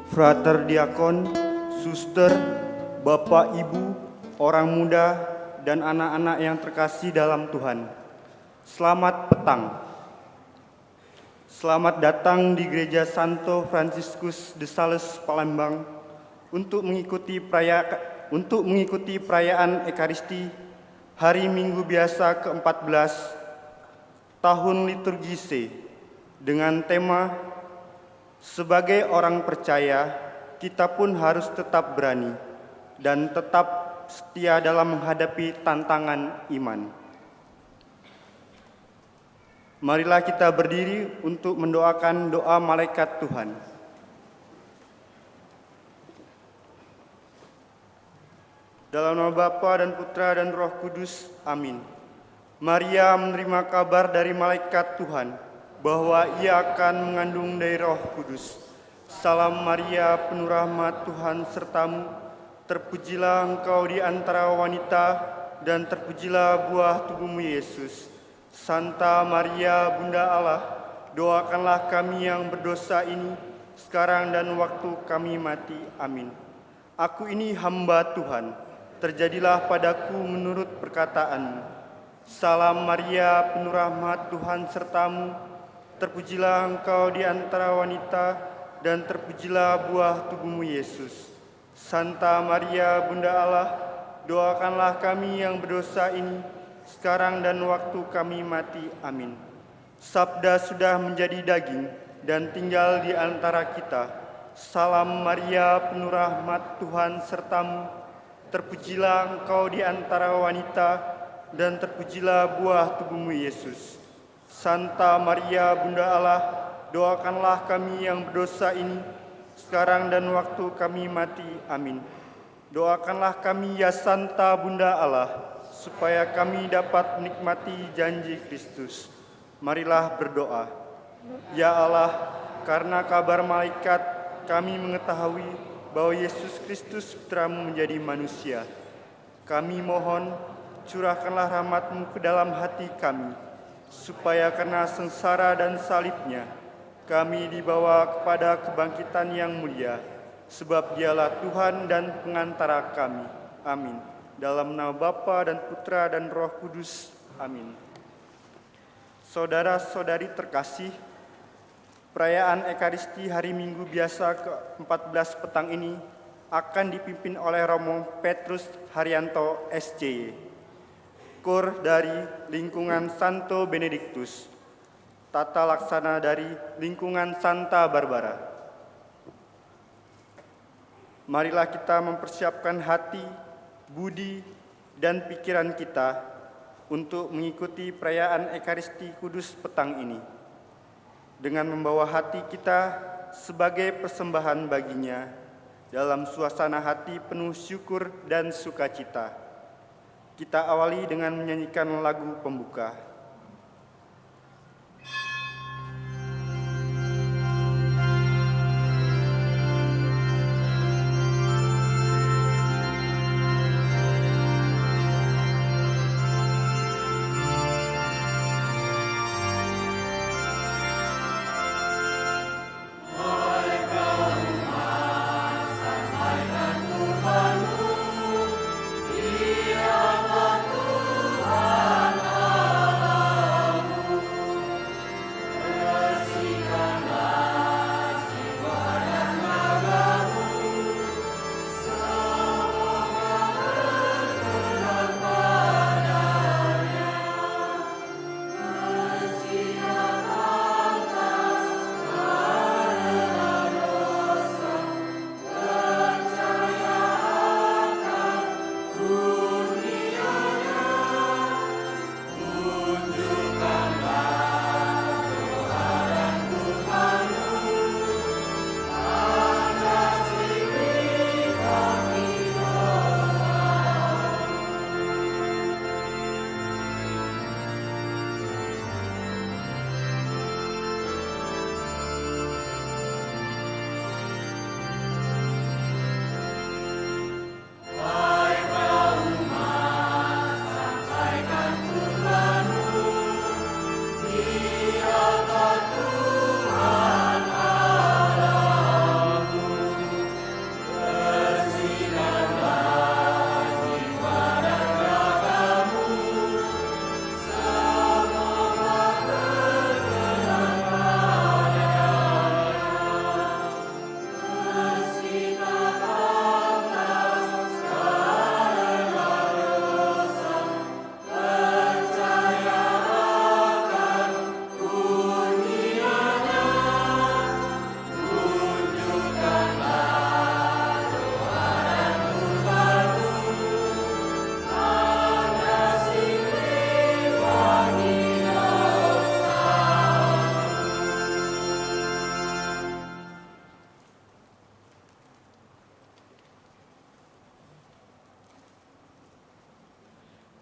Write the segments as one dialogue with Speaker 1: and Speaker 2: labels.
Speaker 1: Frater Diakon, Suster, Bapak Ibu, orang muda, dan anak-anak yang terkasih dalam Tuhan. Selamat petang. Selamat datang di Gereja Santo Franciscus de Sales, Palembang untuk mengikuti perayaan Ekaristi Hari Minggu Biasa ke-14 tahun liturgi C dengan tema "Sebagai orang percaya, kita pun harus tetap berani dan tetap setia dalam menghadapi tantangan iman." Marilah kita berdiri untuk mendoakan doa malaikat Tuhan. Dalam nama Bapa dan Putra dan Roh Kudus, amin. Maria menerima kabar dari malaikat Tuhan bahwa ia akan mengandung dari Roh Kudus. Salam Maria, penuh rahmat, Tuhan sertamu. Terpujilah engkau di antara wanita, dan terpujilah buah tubuhmu Yesus. Santa Maria, Bunda Allah, doakanlah kami yang berdosa ini, sekarang dan waktu kami mati. Amin. Aku ini hamba Tuhan, terjadilah padaku menurut perkataanmu. Salam Maria, penuh rahmat, Tuhan sertamu. Terpujilah engkau di antara wanita, dan terpujilah buah tubuhmu Yesus. Santa Maria, Bunda Allah, doakanlah kami yang berdosa ini, sekarang dan waktu kami mati. Amin. Sabda sudah menjadi daging dan tinggal di antara kita. Salam Maria, penuh rahmat, Tuhan sertamu. Terpujilah engkau di antara wanita, dan terpujilah buah tubuhmu Yesus. Santa Maria, Bunda Allah, doakanlah kami yang berdosa ini, sekarang dan waktu kami mati. Amin. Doakanlah kami ya Santa Bunda Allah, supaya kami dapat menikmati janji Kristus. Marilah berdoa. Ya Allah, karena kabar malaikat kami mengetahui bahwa Yesus Kristus Putramu menjadi manusia. Kami mohon, curahkanlah rahmat-Mu ke dalam hati kami, supaya karena sengsara dan salibnya, kami dibawa kepada kebangkitan yang mulia, sebab Dialah Tuhan dan pengantara kami. Amin. Dalam nama Bapa dan Putra dan Roh Kudus. Amin. Saudara-saudari terkasih, perayaan Ekaristi Hari Minggu Biasa ke-14 petang ini akan dipimpin oleh Romo Petrus Haryanto SC, Kur dari lingkungan Santo Benediktus, tata laksana dari lingkungan Santa Barbara. Marilah kita mempersiapkan hati, budi, dan pikiran kita untuk mengikuti perayaan Ekaristi Kudus petang ini, dengan membawa hati kita sebagai persembahan baginya dalam suasana hati penuh syukur dan sukacita. Kita awali dengan menyanyikan lagu pembuka.
Speaker 2: Tuhan Allah.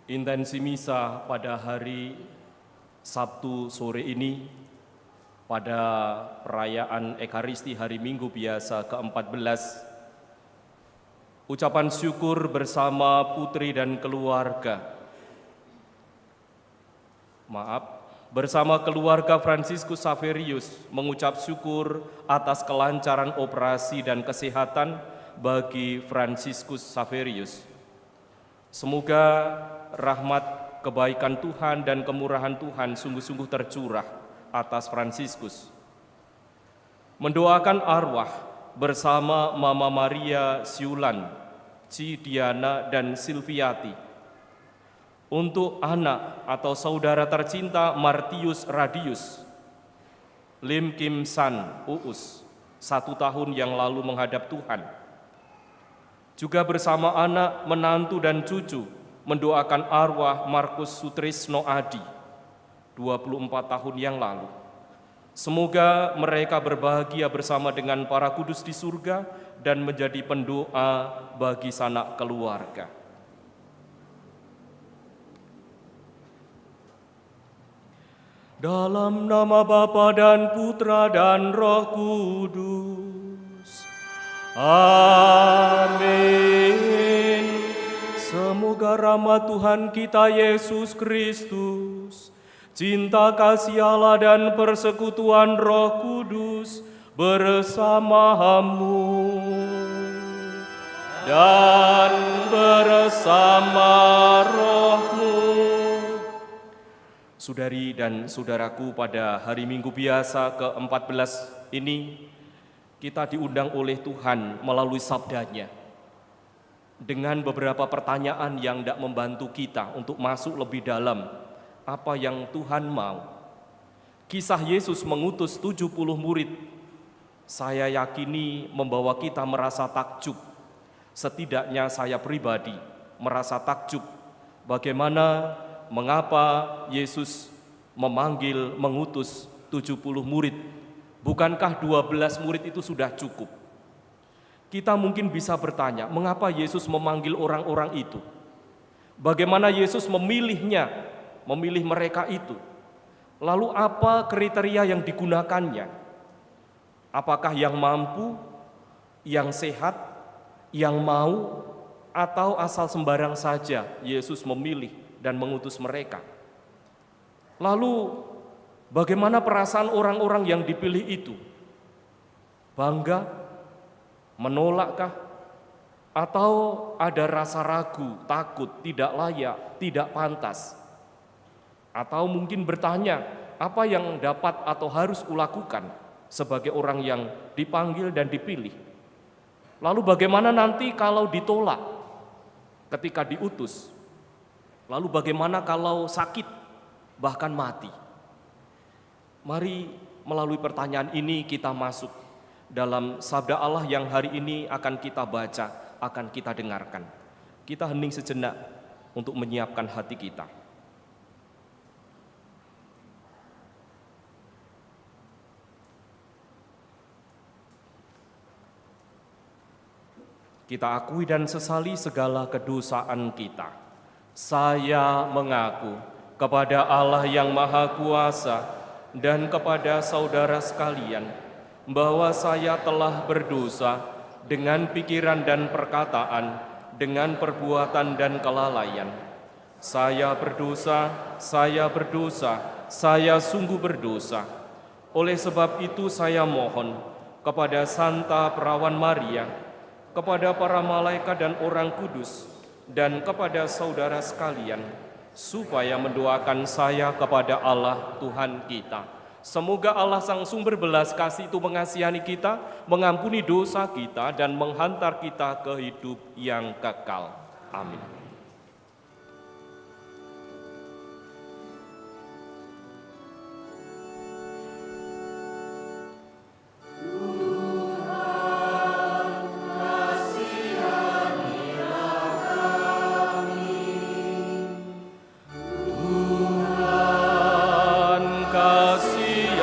Speaker 2: Intensi misa pada hari Sabtu sore ini pada perayaan Ekaristi hari Minggu biasa ke-14, ucapan syukur bersama putri dan keluarga. Bersama keluarga Fransiskus Xaverius mengucap syukur atas kelancaran operasi dan kesehatan bagi Fransiskus Xaverius. Semoga rahmat, kebaikan Tuhan dan kemurahan Tuhan sungguh-sungguh tercurah atas Fransiskus. Mendoakan arwah bersama Mama Maria Siulan, Cidiana dan Silviati. Untuk anak atau saudara tercinta Martius Radius, Lim Kim San Uus, 1 tahun yang lalu menghadap Tuhan. Juga bersama anak, menantu dan cucu mendoakan arwah Markus Sutrisno Adi, 24 tahun yang lalu. Semoga mereka berbahagia bersama dengan para kudus di surga dan menjadi pendoa bagi sanak keluarga. Dalam nama Bapa dan Putra dan Roh Kudus. Amin. Semoga rahmat Tuhan kita Yesus Kristus, cinta kasih Allah dan persekutuan Roh Kudus bersamamu dan bersama rohmu. Saudari dan saudaraku, pada hari Minggu biasa ke-14 ini kita diundang oleh Tuhan melalui sabdanya dengan beberapa pertanyaan yang tidak membantu kita untuk masuk lebih dalam apa yang Tuhan mau. Kisah Yesus mengutus 70 murid, saya yakini membawa kita merasa takjub. Setidaknya saya pribadi merasa takjub bagaimana, mengapa Yesus memanggil, mengutus 70 murid. Bukankah 12 murid itu sudah cukup? Kita mungkin bisa bertanya, mengapa Yesus memanggil orang-orang itu? Bagaimana Yesus memilih mereka itu? Lalu apa kriteria yang digunakannya? Apakah yang mampu, yang sehat, yang mau, atau asal sembarang saja Yesus memilih dan mengutus mereka? Lalu bagaimana perasaan orang-orang yang dipilih itu? Bangga? Menolakkah? Atau ada rasa ragu, takut, tidak layak, tidak pantas? Atau mungkin bertanya, apa yang dapat atau harus kulakukan sebagai orang yang dipanggil dan dipilih? Lalu bagaimana nanti kalau ditolak ketika diutus? Lalu bagaimana kalau sakit, bahkan mati? Mari melalui pertanyaan ini kita masuk dalam sabda Allah yang hari ini akan kita baca, akan kita dengarkan. Kita hening sejenak untuk menyiapkan hati kita. Kita akui dan sesali segala kedosaan kita. Saya mengaku kepada Allah yang Maha Kuasa dan kepada saudara sekalian bahwa saya telah berdosa dengan pikiran dan perkataan, dengan perbuatan dan kelalaian. Saya berdosa, saya sungguh berdosa. Oleh sebab itu saya mohon kepada Santa Perawan Maria, kepada para malaikat dan orang kudus, dan kepada saudara sekalian, supaya mendoakan saya kepada Allah Tuhan kita. Semoga Allah Sang Sumber belas kasih itu mengasihani kita, mengampuni dosa kita, dan menghantar kita ke hidup yang kekal. Amin.
Speaker 3: Kasih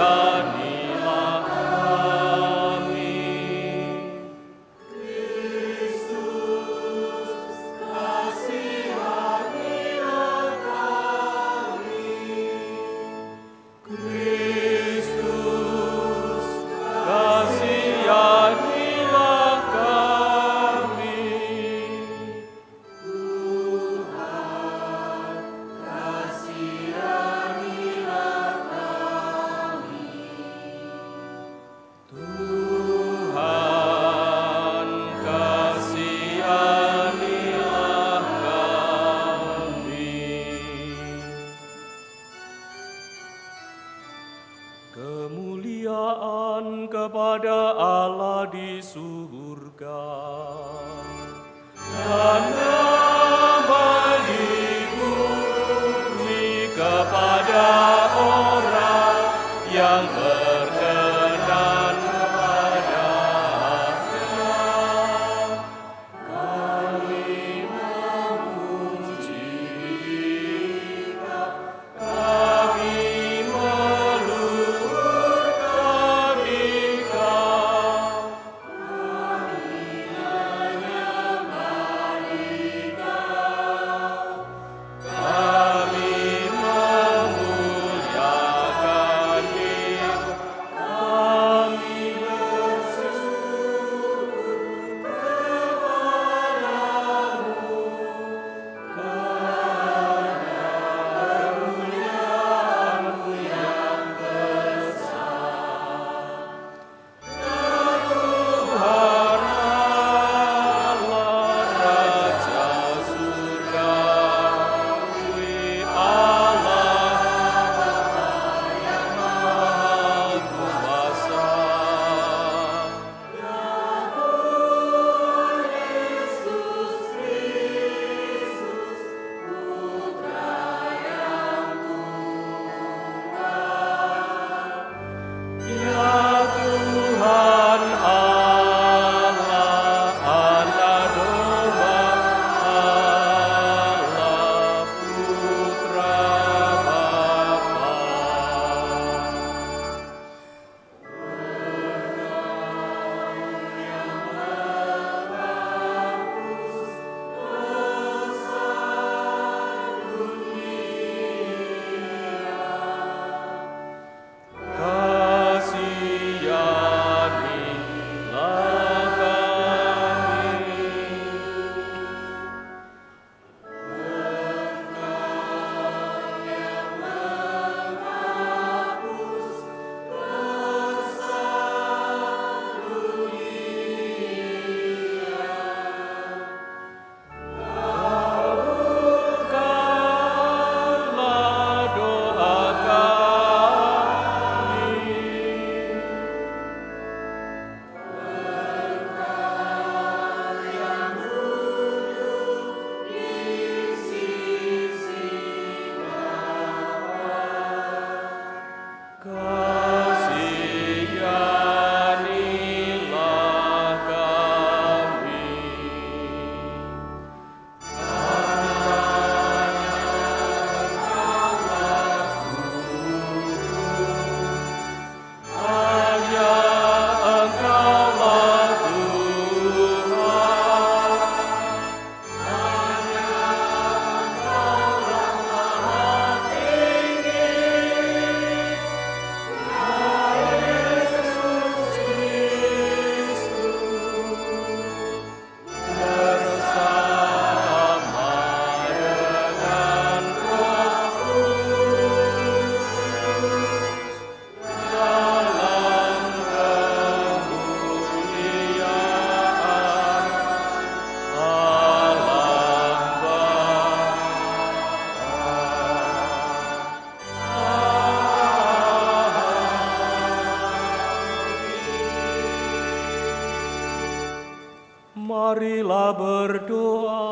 Speaker 2: Marilah berdoa.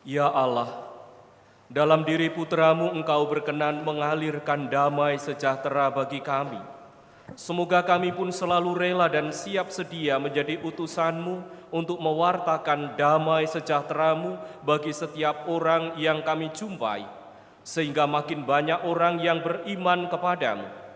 Speaker 2: Ya Allah, dalam diri putra-Mu Engkau berkenan mengalirkan damai sejahtera bagi kami. Semoga kami pun selalu rela dan siap sedia menjadi utusan-Mu untuk mewartakan damai sejahtera-Mu bagi setiap orang yang kami jumpai, sehingga makin banyak orang yang beriman kepadamu.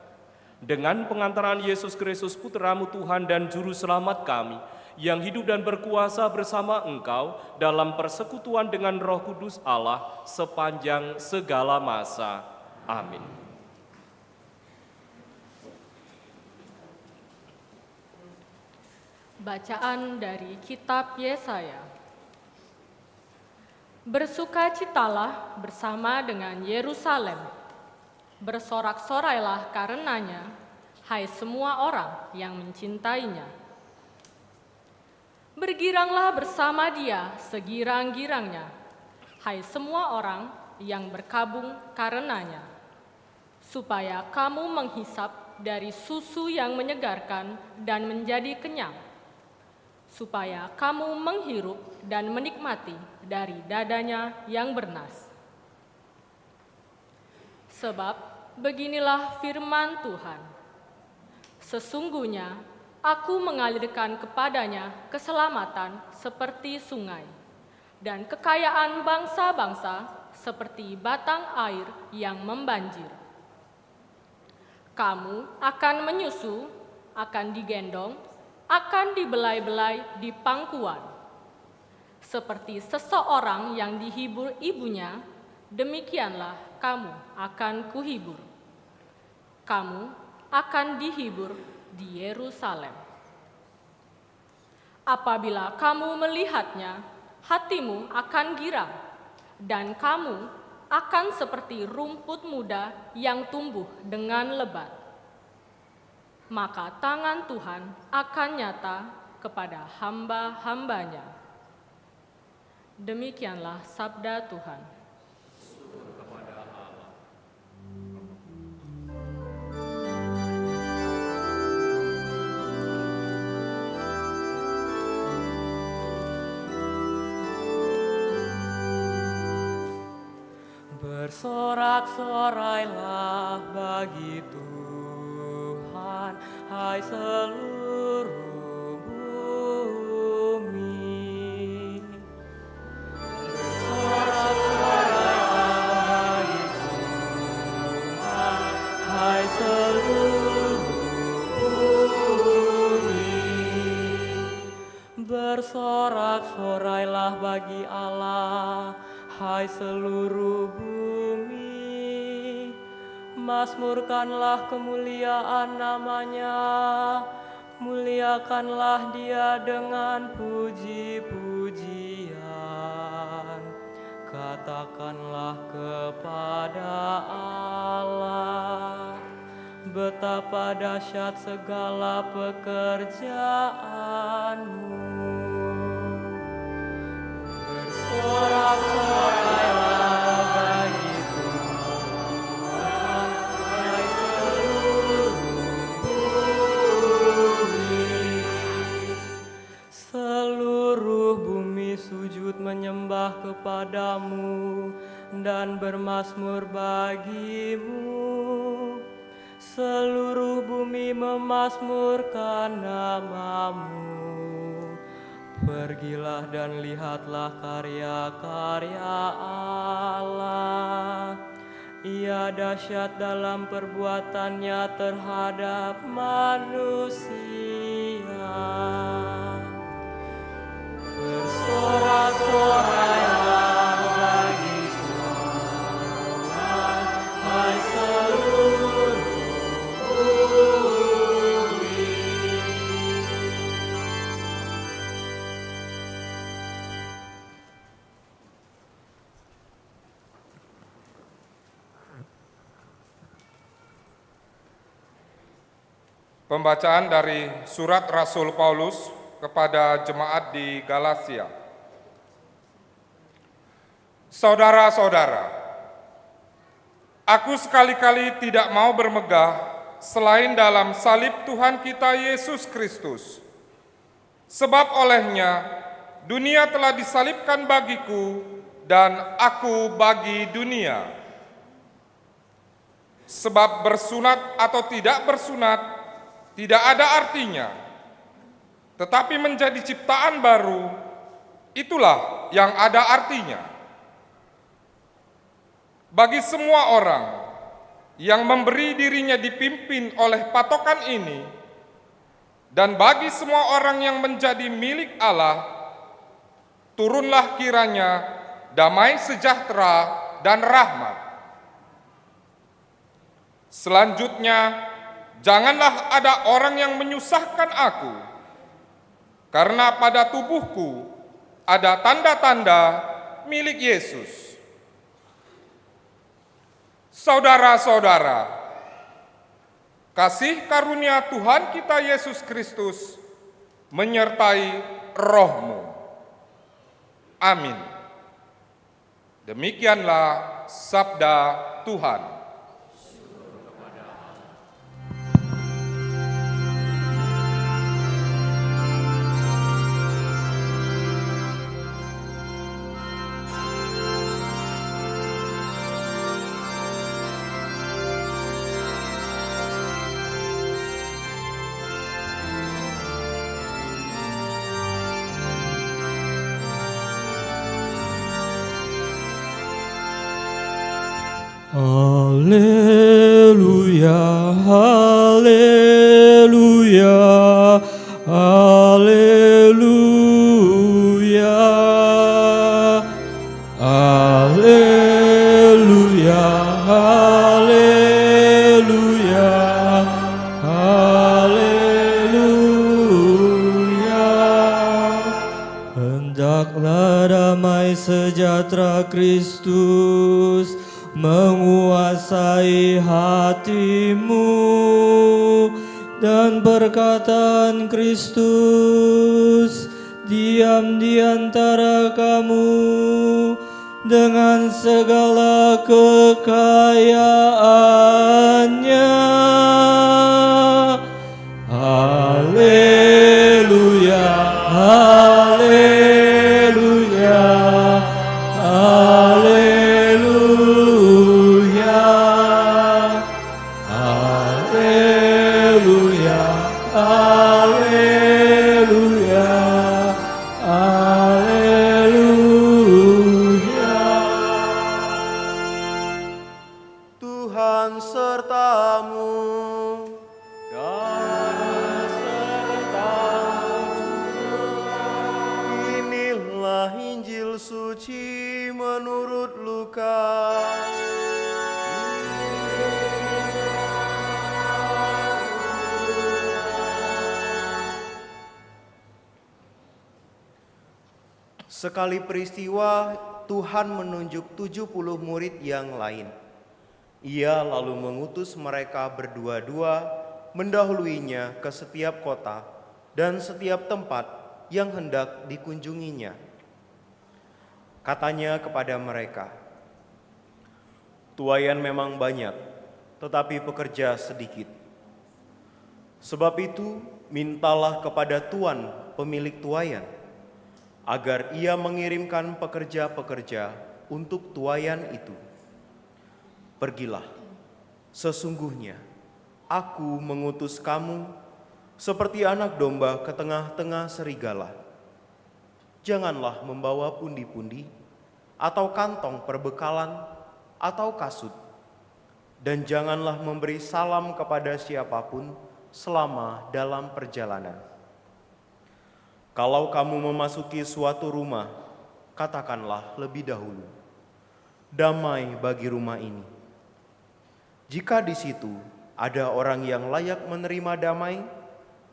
Speaker 2: Dengan pengantaran Yesus Kristus Putra-Mu Tuhan dan Juru Selamat kami, yang hidup dan berkuasa bersama Engkau dalam persekutuan dengan Roh Kudus Allah sepanjang segala masa. Amin.
Speaker 3: Bacaan dari Kitab Yesaya. Bersukacitalah bersama dengan Yerusalem. Bersorak-sorailah karenanya, hai semua orang yang mencintainya. Bergiranglah bersama dia segirang-girangnya, hai semua orang yang berkabung karenanya. Supaya kamu menghisap dari susu yang menyegarkan dan menjadi kenyang. Supaya kamu menghirup dan menikmati dari dadanya yang bernas. Sebab beginilah firman Tuhan, sesungguhnya aku mengalirkan kepadanya keselamatan seperti sungai, dan kekayaan bangsa-bangsa seperti batang air yang membanjir. Kamu akan menyusu, akan digendong, akan dibelai-belai di pangkuan. Seperti seseorang yang dihibur ibunya, demikianlah kamu akan kuhibur. Kamu akan dihibur di Yerusalem. Apabila kamu melihatnya, hatimu akan girang, dan kamu akan seperti rumput muda yang tumbuh dengan lebat. Maka tangan Tuhan akan nyata kepada hamba-hambanya. Demikianlah sabda Tuhan.
Speaker 4: Bersorak-sorailah bagi Tuhan, hai seluruh bumi. Bersorak-sorailah bagi Tuhan, hai seluruh bumi. Bersorak-sorailah bagi Allah, hai seluruh bumi. Mazmurkanlah kemuliaan namanya, muliakanlah dia dengan puji-pujian. Katakanlah kepada Allah, betapa dahsyat segala pekerjaanmu. Bersorak-sorailah bagi Tuhan, hai seluruh bumi. Seluruh bumi sujud menyembah kepadamu dan bermazmur bagimu. Seluruh bumi memazmurkan namamu. Pergilah dan lihatlah karya-karya Allah. Ia dahsyat dalam perbuatannya terhadap manusia. Bersorak-sorailah bagi Tuhan, hai seluruh bumi.
Speaker 5: Pembacaan dari surat Rasul Paulus kepada jemaat di Galatia. Saudara-saudara, aku sekali-kali tidak mau bermegah selain dalam salib Tuhan kita Yesus Kristus. Sebab olehnya dunia telah disalibkan bagiku dan aku bagi dunia. Sebab bersunat atau tidak bersunat tidak ada artinya, tetapi menjadi ciptaan baru, itulah yang ada artinya. Bagi semua orang yang memberi dirinya dipimpin oleh patokan ini, dan bagi semua orang yang menjadi milik Allah, turunlah kiranya damai sejahtera dan rahmat. Selanjutnya, janganlah ada orang yang menyusahkan aku, karena pada tubuhku ada tanda-tanda milik Yesus. Saudara-saudara, kasih karunia Tuhan kita Yesus Kristus menyertai rohmu. Amin. Demikianlah sabda Tuhan.
Speaker 4: Haleluya, haleluya, haleluya, haleluya, haleluya, haleluya. Hendaklah damai sejahtera Kristus menguasai hatimu, dan perkataan Kristus diam di antara kamu dengan segala kekayaannya. Haleluya, haleluya, haleluya.
Speaker 1: Tuhan sertamu. Inilah Injil suci menurut Lukas. Sekali peristiwa, Tuhan menunjuk 70 murid yang lain. Ia lalu mengutus mereka berdua-dua mendahuluinya ke setiap kota dan setiap tempat yang hendak dikunjunginya. Katanya kepada mereka, "Tuaian memang banyak, tetapi pekerja sedikit. Sebab itu, mintalah kepada Tuan pemilik tuaian, agar ia mengirimkan pekerja-pekerja untuk tuaian itu. Pergilah, sesungguhnya aku mengutus kamu seperti anak domba ke tengah-tengah serigala. Janganlah membawa pundi-pundi, atau kantong perbekalan, atau kasut, dan janganlah memberi salam kepada siapapun selama dalam perjalanan. Kalau kamu memasuki suatu rumah, katakanlah lebih dahulu, 'Damai bagi rumah ini.' Jika di situ ada orang yang layak menerima damai,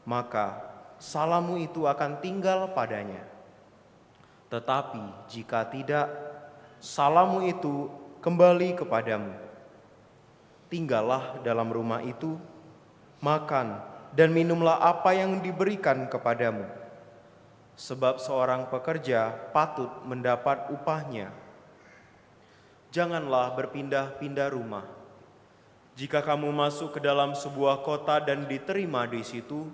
Speaker 1: maka salammu itu akan tinggal padanya. Tetapi jika tidak, salammu itu kembali kepadamu. Tinggallah dalam rumah itu, makan dan minumlah apa yang diberikan kepadamu. Sebab seorang pekerja patut mendapat upahnya. Janganlah berpindah-pindah rumah.
Speaker 6: Jika kamu masuk ke dalam sebuah kota dan diterima di situ,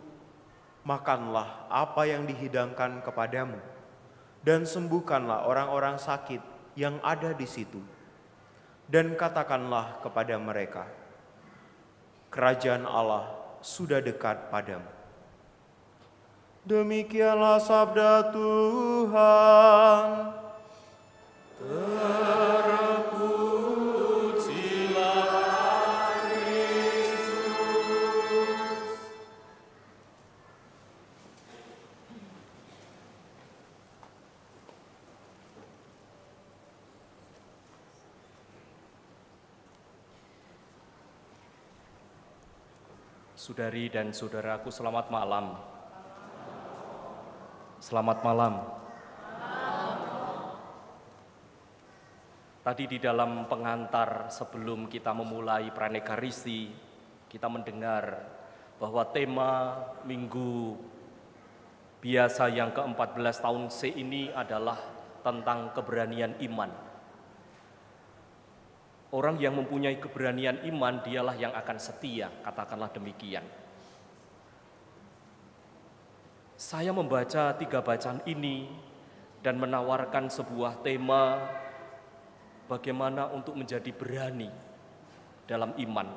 Speaker 6: makanlah apa yang dihidangkan kepadamu, dan sembuhkanlah orang-orang sakit yang ada di situ. Dan katakanlah kepada mereka, kerajaan Allah sudah dekat padamu. Demikianlah sabda Tuhan.
Speaker 2: Saudari dan saudaraku, selamat malam. Selamat malam. Tadi di dalam pengantar sebelum kita memulai Pranekaristi, kita mendengar bahwa tema Minggu Biasa yang ke-14 tahun C ini adalah tentang keberanian iman. Orang yang mempunyai keberanian iman, dialah yang akan setia, katakanlah demikian. Saya membaca 3 bacaan ini dan menawarkan sebuah tema bagaimana untuk menjadi berani dalam iman.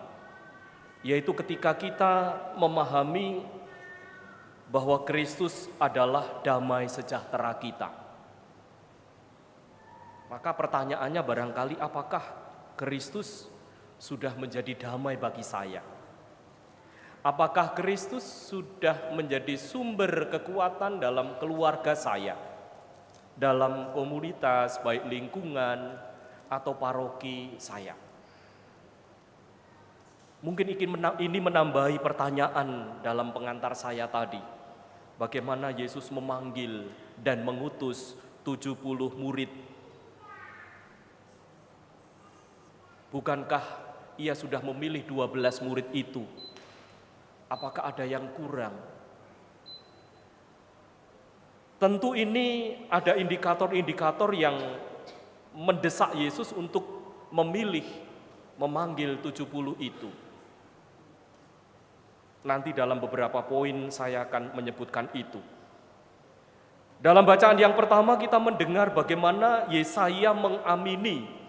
Speaker 2: Yaitu ketika kita memahami bahwa Kristus adalah damai sejahtera kita. Maka pertanyaannya barangkali, apakah Kristus sudah menjadi damai bagi saya? Apakah Kristus sudah menjadi sumber kekuatan dalam keluarga saya, dalam komunitas, baik lingkungan atau paroki saya? Mungkin ini menambahi pertanyaan dalam pengantar saya tadi. Bagaimana Yesus memanggil dan mengutus 70 murid? Bukankah ia sudah memilih 12 murid itu? Apakah ada yang kurang? Tentu ini ada indikator-indikator yang mendesak Yesus untuk memanggil 70 itu. Nanti dalam beberapa poin saya akan menyebutkan itu. Dalam bacaan yang pertama kita mendengar bagaimana Yesaya mengamini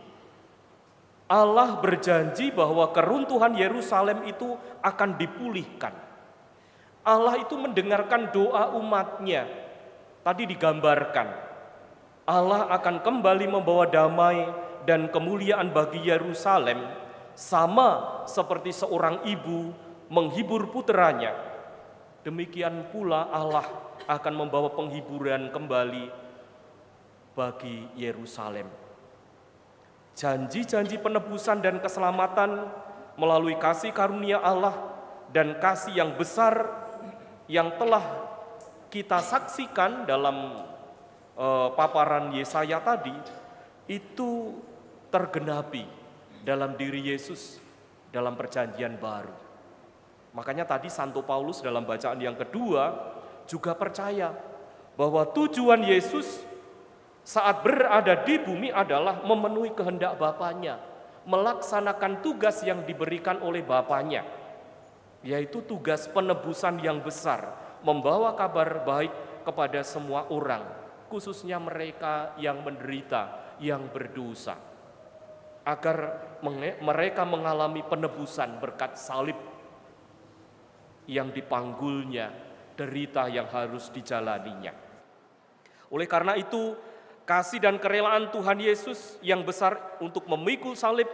Speaker 2: Allah berjanji bahwa keruntuhan Yerusalem itu akan dipulihkan. Allah itu mendengarkan doa umatnya. Tadi digambarkan, Allah akan kembali membawa damai dan kemuliaan bagi Yerusalem, sama seperti seorang ibu menghibur puteranya. Demikian pula Allah akan membawa penghiburan kembali bagi Yerusalem. Janji-janji penebusan dan keselamatan melalui kasih karunia Allah dan kasih yang besar yang telah kita saksikan dalam paparan Yesaya tadi, itu tergenapi dalam diri Yesus dalam perjanjian baru. Makanya tadi Santo Paulus dalam bacaan yang kedua juga percaya bahwa tujuan Yesus saat berada di bumi adalah memenuhi kehendak Bapanya, melaksanakan tugas yang diberikan oleh Bapanya, yaitu tugas penebusan yang besar, membawa kabar baik kepada semua orang, khususnya mereka yang menderita, yang berdosa, agar mereka mengalami penebusan berkat salib yang dipanggulnya, derita yang harus dijalaninya. Oleh karena itu, kasih dan kerelaan Tuhan Yesus yang besar untuk memikul salib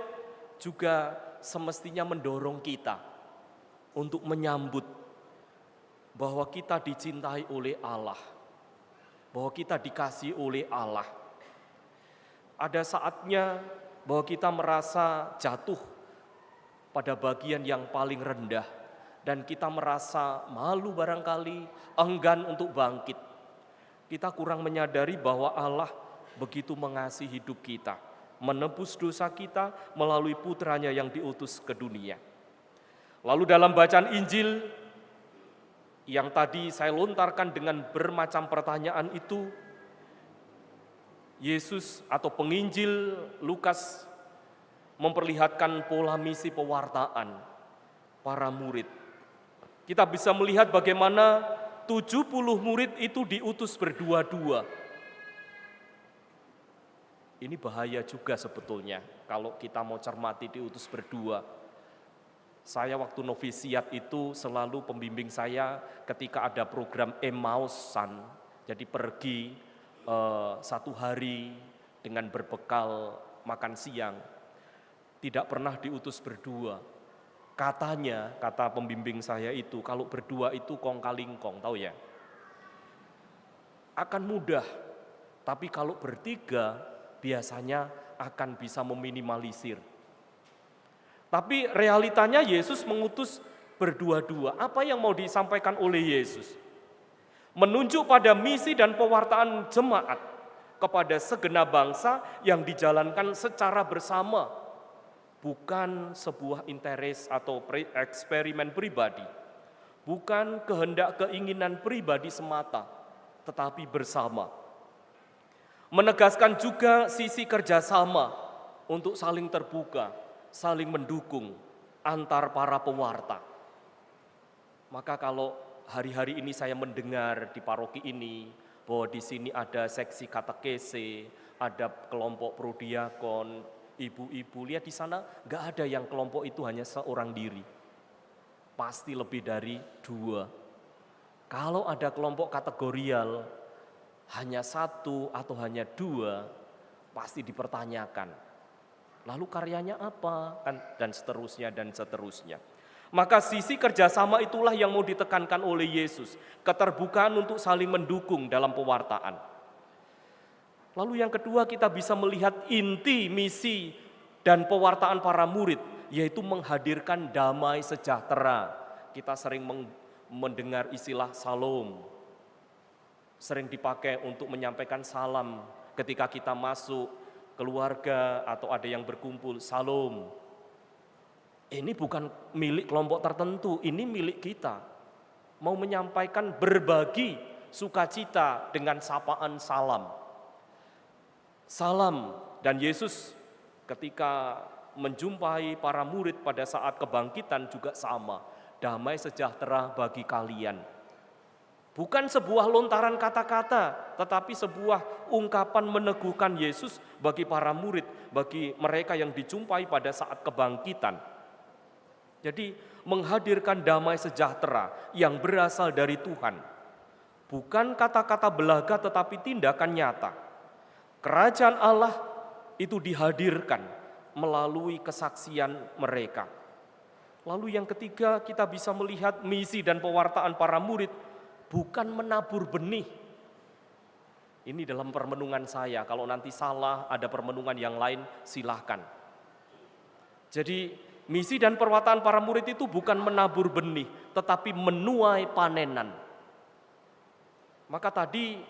Speaker 2: juga semestinya mendorong kita untuk menyambut bahwa kita dicintai oleh Allah, bahwa kita dikasihi oleh Allah. Ada saatnya bahwa kita merasa jatuh pada bagian yang paling rendah dan kita merasa malu barangkali, enggan untuk bangkit. Kita kurang menyadari bahwa Allah begitu mengasihi hidup kita, menebus dosa kita melalui putranya yang diutus ke dunia. Lalu dalam bacaan Injil yang tadi saya lontarkan dengan bermacam pertanyaan itu, Yesus atau penginjil Lukas memperlihatkan pola misi pewartaan para murid. Kita bisa melihat bagaimana 70 murid itu diutus berdua-dua. Ini bahaya juga sebetulnya kalau kita mau cermati diutus berdua. Saya waktu novisiat itu selalu pembimbing saya ketika ada program Emmausan, jadi pergi 1 hari dengan berbekal makan siang, tidak pernah diutus berdua. Katanya, kata pembimbing saya itu, kalau berdua itu kong kalingkong, tahu ya? Akan mudah, tapi kalau bertiga biasanya akan bisa meminimalisir. Tapi realitanya Yesus mengutus berdua-dua. Apa yang mau disampaikan oleh Yesus? Menunjuk pada misi dan pewartaan jemaat kepada segenap bangsa yang dijalankan secara bersama. Bukan sebuah interes atau eksperimen pribadi. Bukan kehendak keinginan pribadi semata, tetapi bersama. Menegaskan juga sisi kerjasama untuk saling terbuka, saling mendukung antar para pewarta. Maka kalau hari-hari ini saya mendengar di paroki ini bahwa di sini ada seksi katekese, ada kelompok prodiakon, ibu-ibu, lihat di sana nggak ada yang kelompok itu hanya seorang diri. Pasti lebih dari 2. Kalau ada kelompok kategorial hanya 1 atau hanya 2, pasti dipertanyakan. Lalu karyanya apa? Dan seterusnya dan seterusnya. Maka sisi kerjasama itulah yang mau ditekankan oleh Yesus. Keterbukaan untuk saling mendukung dalam pewartaan. Lalu yang kedua kita bisa melihat inti misi dan pewartaan para murid, yaitu menghadirkan damai sejahtera. Kita sering mendengar istilah salom. Sering dipakai untuk menyampaikan salam ketika kita masuk keluarga atau ada yang berkumpul, salom. Ini bukan milik kelompok tertentu, ini milik kita. Mau menyampaikan berbagi sukacita dengan sapaan salam. Salam, dan Yesus ketika menjumpai para murid pada saat kebangkitan juga sama. Damai sejahtera bagi kalian. Bukan sebuah lontaran kata-kata, tetapi sebuah ungkapan meneguhkan Yesus bagi para murid, bagi mereka yang dijumpai pada saat kebangkitan. Jadi menghadirkan damai sejahtera yang berasal dari Tuhan. Bukan kata-kata belaga tetapi tindakan nyata. Kerajaan Allah itu dihadirkan melalui kesaksian mereka. Lalu yang ketiga kita bisa melihat misi dan pewartaan para murid bukan menabur benih. Ini dalam permenungan saya, kalau nanti salah ada permenungan yang lain silahkan. Jadi misi dan pewartaan para murid itu bukan menabur benih, tetapi menuai panenan. Maka tadi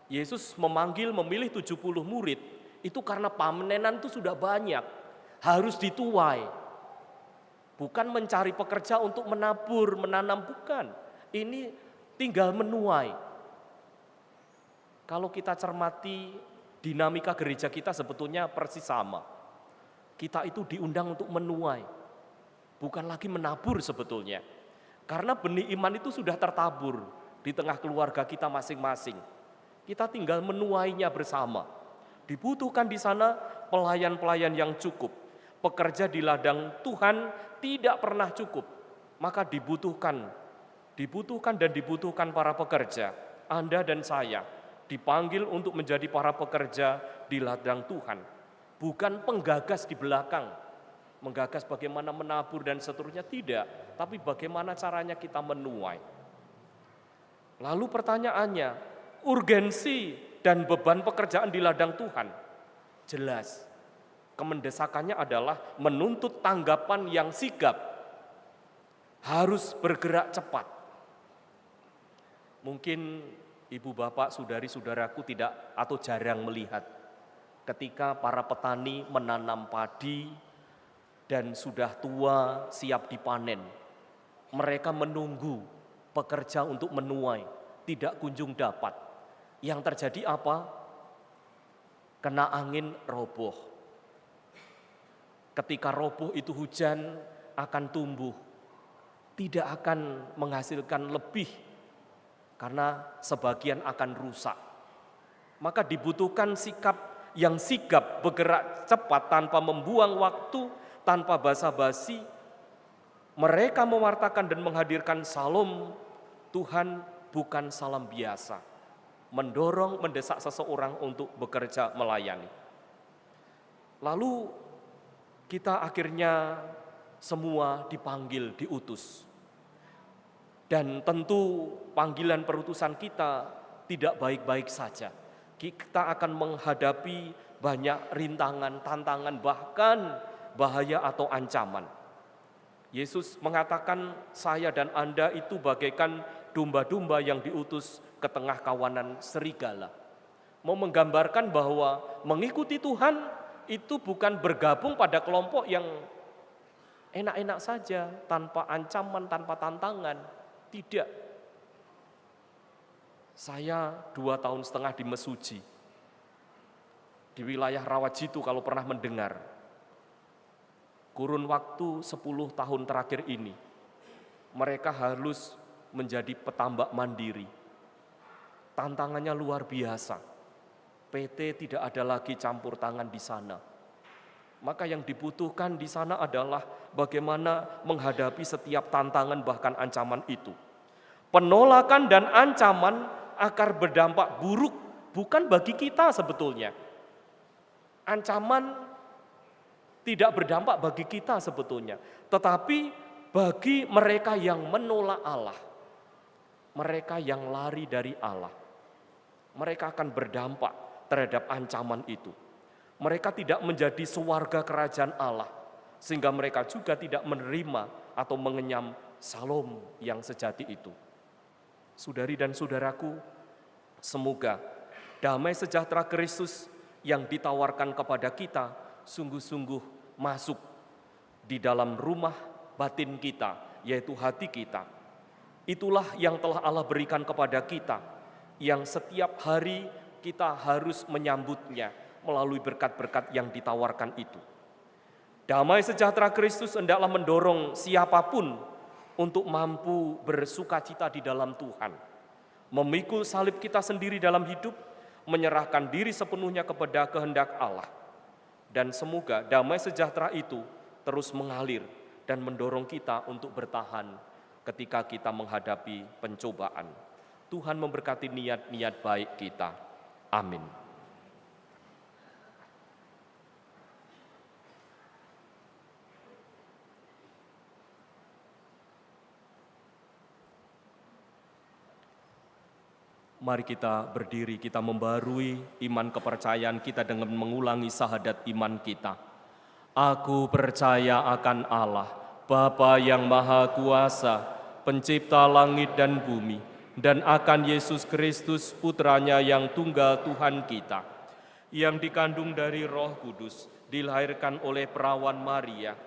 Speaker 2: Yesus memilih 70 murid, itu karena panenan itu sudah banyak, harus dituai. Bukan mencari pekerja untuk menabur, menanam, bukan. Ini tinggal menuai. Kalau kita cermati dinamika gereja kita sebetulnya persis sama. Kita itu diundang untuk menuai, bukan lagi menabur sebetulnya. Karena benih iman itu sudah tertabur di tengah keluarga kita masing-masing. Kita tinggal menuainya bersama. Dibutuhkan di sana pelayan-pelayan yang cukup. Pekerja di ladang Tuhan tidak pernah cukup. Maka dibutuhkan para pekerja. Anda dan saya dipanggil untuk menjadi para pekerja di ladang Tuhan. Bukan penggagas di belakang, menggagas bagaimana menabur dan seterusnya, tidak. Tapi bagaimana caranya kita menuai. Lalu pertanyaannya, urgensi dan beban pekerjaan di ladang Tuhan. Jelas, kemendesakannya adalah menuntut tanggapan yang sigap. Harus bergerak cepat. Mungkin ibu bapak, saudari-saudaraku tidak atau jarang melihat ketika para petani menanam padi dan sudah tua siap dipanen. Mereka menunggu pekerja untuk menuai, tidak kunjung dapat. Yang terjadi apa? Kena angin roboh. Ketika roboh itu hujan akan tumbuh, tidak akan menghasilkan lebih karena sebagian akan rusak. Maka dibutuhkan sikap yang sigap, bergerak cepat tanpa membuang waktu, tanpa basa-basi. Mereka mewartakan dan menghadirkan salam Tuhan, bukan salam biasa. Mendorong, mendesak seseorang untuk bekerja melayani. Lalu kita akhirnya semua dipanggil, diutus. Dan tentu panggilan perutusan kita tidak baik-baik saja. Kita akan menghadapi banyak rintangan, tantangan, bahkan bahaya atau ancaman. Yesus mengatakan, saya dan Anda itu bagaikan domba-domba yang diutus ke tengah kawanan serigala. Mau menggambarkan bahwa mengikuti Tuhan itu bukan bergabung pada kelompok yang enak-enak saja, tanpa ancaman, tanpa tantangan. Tidak. Saya 2,5 tahun di Mesuji, di wilayah Rawajitu kalau pernah mendengar. Kurun waktu 10 tahun terakhir ini, mereka harus menjadi petambak mandiri. Tantangannya luar biasa. PT tidak ada lagi campur tangan di sana. Maka yang dibutuhkan di sana adalah bagaimana menghadapi setiap tantangan bahkan ancaman itu. Penolakan dan ancaman akan berdampak buruk bukan bagi kita sebetulnya. Ancaman tidak berdampak bagi kita sebetulnya, tetapi bagi mereka yang menolak Allah, mereka yang lari dari Allah, mereka akan berdampak terhadap ancaman itu. Mereka tidak menjadi sewarga kerajaan Allah, sehingga mereka juga tidak menerima atau mengenyam salom yang sejati itu. Saudari dan saudaraku, semoga damai sejahtera Kristus yang ditawarkan kepada kita sungguh-sungguh masuk di dalam rumah batin kita, yaitu hati kita. Itulah yang telah Allah berikan kepada kita, yang setiap hari kita harus menyambutnya melalui berkat-berkat yang ditawarkan itu. Damai sejahtera Kristus hendaklah mendorong siapapun untuk mampu bersukacita di dalam Tuhan, memikul salib kita sendiri dalam hidup, menyerahkan diri sepenuhnya kepada kehendak Allah. Dan semoga damai sejahtera itu terus mengalir dan mendorong kita untuk bertahan ketika kita menghadapi pencobaan. Tuhan memberkati niat-niat baik kita. Amin. Mari kita berdiri, kita membarui iman kepercayaan kita dengan mengulangi syahadat iman kita. Aku percaya akan Allah, Bapa yang Maha Kuasa, Pencipta langit dan bumi, dan akan Yesus Kristus, Putranya yang tunggal Tuhan kita, yang dikandung dari Roh Kudus, dilahirkan oleh perawan Maria,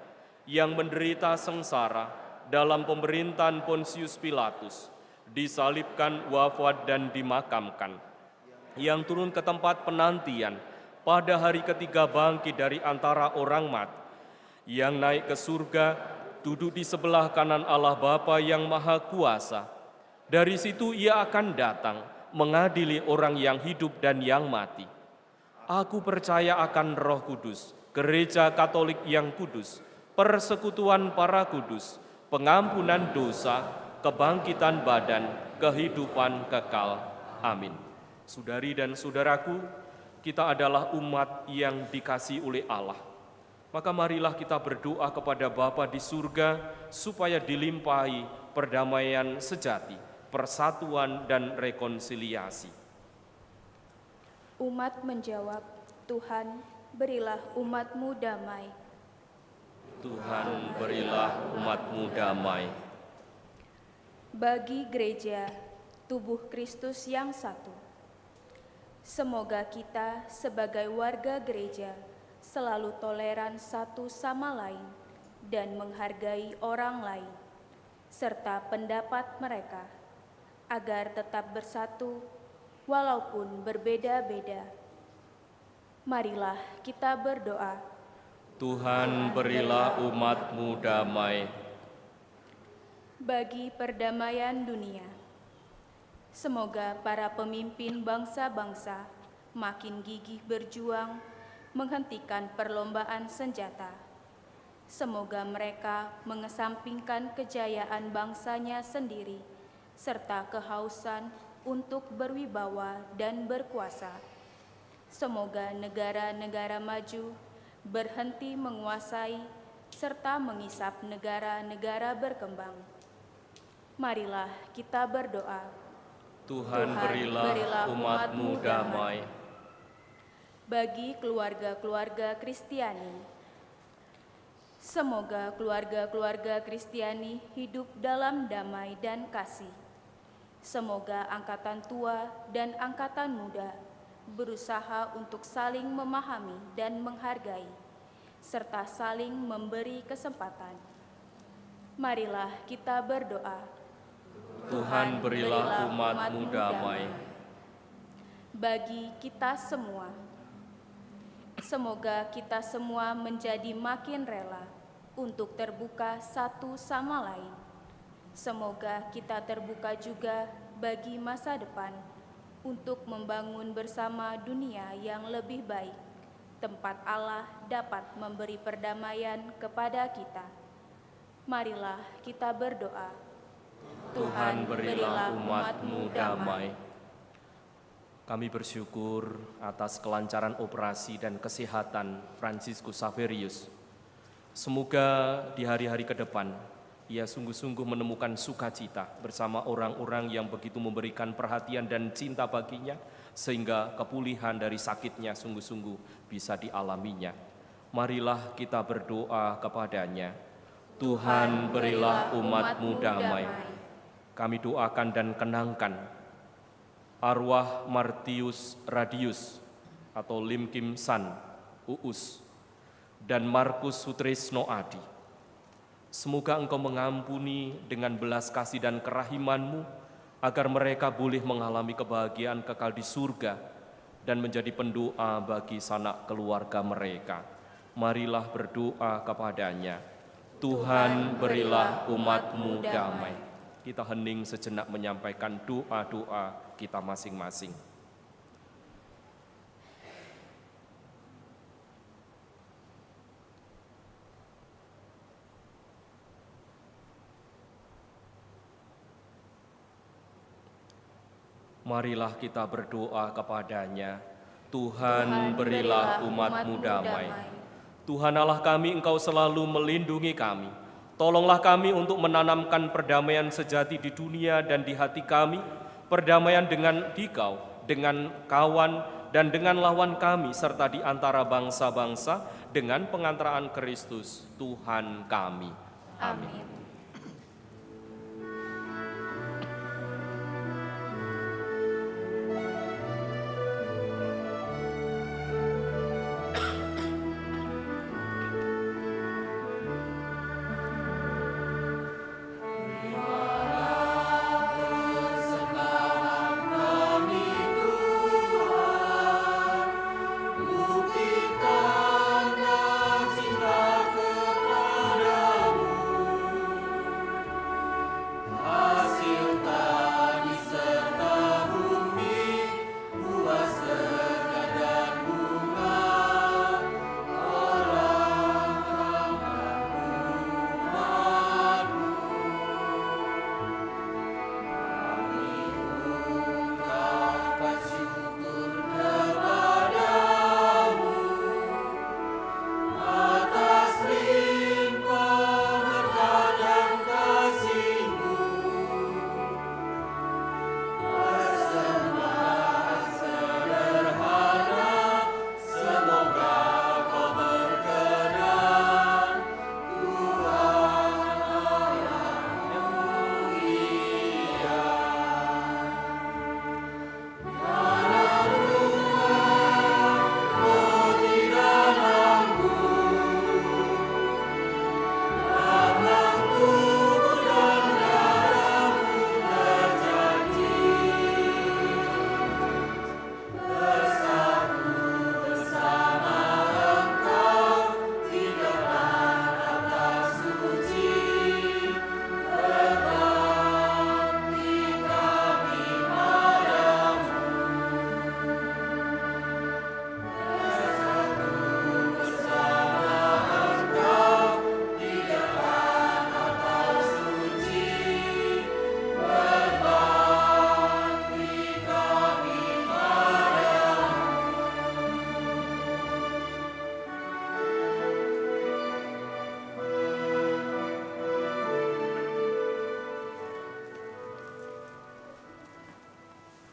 Speaker 2: yang menderita sengsara dalam pemerintahan Pontius Pilatus, disalibkan, wafat dan dimakamkan, yang turun ke tempat penantian, pada hari ketiga bangkit dari antara orang mati, yang naik ke surga, duduk di sebelah kanan Allah Bapa yang Maha Kuasa. Dari situ ia akan datang, mengadili orang yang hidup dan yang mati. Aku percaya akan Roh Kudus, Gereja Katolik yang kudus, persekutuan para kudus, pengampunan dosa, kebangkitan badan, kehidupan kekal. Amin. Saudari dan saudaraku, kita adalah umat yang dikasihi oleh Allah. Maka marilah kita berdoa kepada Bapa di surga supaya dilimpahi perdamaian sejati, persatuan dan rekonsiliasi.
Speaker 7: Umat menjawab, Tuhan, berilah umat-Mu damai.
Speaker 2: Tuhan, berilah umat-Mu damai.
Speaker 7: Bagi gereja, tubuh Kristus yang satu. Semoga kita sebagai warga gereja selalu toleran satu sama lain dan menghargai orang lain, serta pendapat mereka, agar tetap bersatu walaupun berbeda-beda. Marilah kita berdoa.
Speaker 2: Tuhan berilah umat-Mu damai.
Speaker 7: Bagi perdamaian dunia, semoga para pemimpin bangsa-bangsa makin gigih berjuang menghentikan perlombaan senjata. Semoga mereka mengesampingkan kejayaan bangsanya sendiri serta kehausan untuk berwibawa dan berkuasa. Semoga negara-negara maju berhenti menguasai serta mengisap negara-negara berkembang. Marilah kita berdoa.
Speaker 2: Tuhan berilah umat-Mu damai.
Speaker 7: Bagi keluarga-keluarga Kristiani, semoga keluarga-keluarga Kristiani hidup dalam damai dan kasih. Semoga angkatan tua dan angkatan muda berusaha untuk saling memahami dan menghargai, serta saling memberi kesempatan. Marilah kita berdoa.
Speaker 2: Tuhan berilah umat-Mu damai.
Speaker 7: Bagi kita semua, semoga kita semua menjadi makin rela untuk terbuka satu sama lain. Semoga kita terbuka juga bagi masa depan untuk membangun bersama dunia yang lebih baik, tempat Allah dapat memberi perdamaian kepada kita. Marilah kita berdoa.
Speaker 2: Tuhan berilah umat-Mu damai. Kami bersyukur atas kelancaran operasi dan kesehatan Franciscus Xaverius. Semoga di hari-hari ke depan, ia sungguh-sungguh menemukan sukacita bersama orang-orang yang begitu memberikan perhatian dan cinta baginya, sehingga kepulihan dari sakitnya sungguh-sungguh bisa dialaminya. Marilah kita berdoa kepadanya. Tuhan berilah umat-Mu damai. Kami doakan dan kenangkan arwah Martius Radius atau Lim Kim San, Uus, dan Markus Sutrisno Adi. Semoga Engkau mengampuni dengan belas kasih dan kerahiman-Mu, agar mereka boleh mengalami kebahagiaan kekal di surga dan menjadi pendoa bagi sanak keluarga mereka. Marilah berdoa kepadanya. Tuhan berilah umat-Mu damai. Kita hening sejenak menyampaikan doa-doa kita masing-masing. Marilah kita berdoa kepadanya. Tuhan berilah umat-Mu damai. Tuhan Allah kami, Engkau selalu melindungi kami. Tolonglah kami untuk menanamkan perdamaian sejati di dunia dan di hati kami, perdamaian dengan Dikau, dengan kawan, dan dengan lawan kami, serta di antara bangsa-bangsa, dengan pengantaraan Kristus, Tuhan kami. Amin.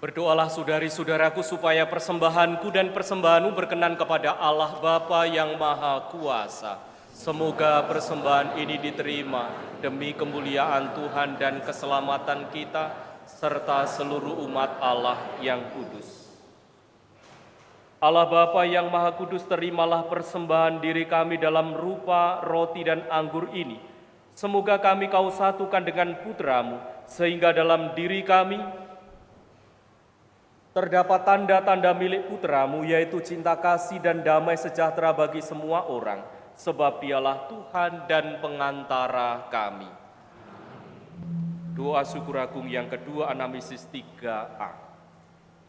Speaker 2: Berdoalah saudari-saudaraku supaya persembahanku dan persembahanmu berkenan kepada Allah Bapa yang Maha Kuasa. Semoga persembahan ini diterima demi kemuliaan Tuhan dan keselamatan kita, serta seluruh umat Allah yang kudus. Allah Bapa yang Maha Kudus, terimalah persembahan diri kami dalam rupa roti dan anggur ini. Semoga kami Kau satukan dengan Putra-Mu, sehingga dalam diri kami terdapat tanda-tanda milik Putra-Mu, yaitu cinta kasih dan damai sejahtera bagi semua orang, sebab Dialah Tuhan dan pengantara kami. Doa syukur agung yang kedua, Anamnesis 3a.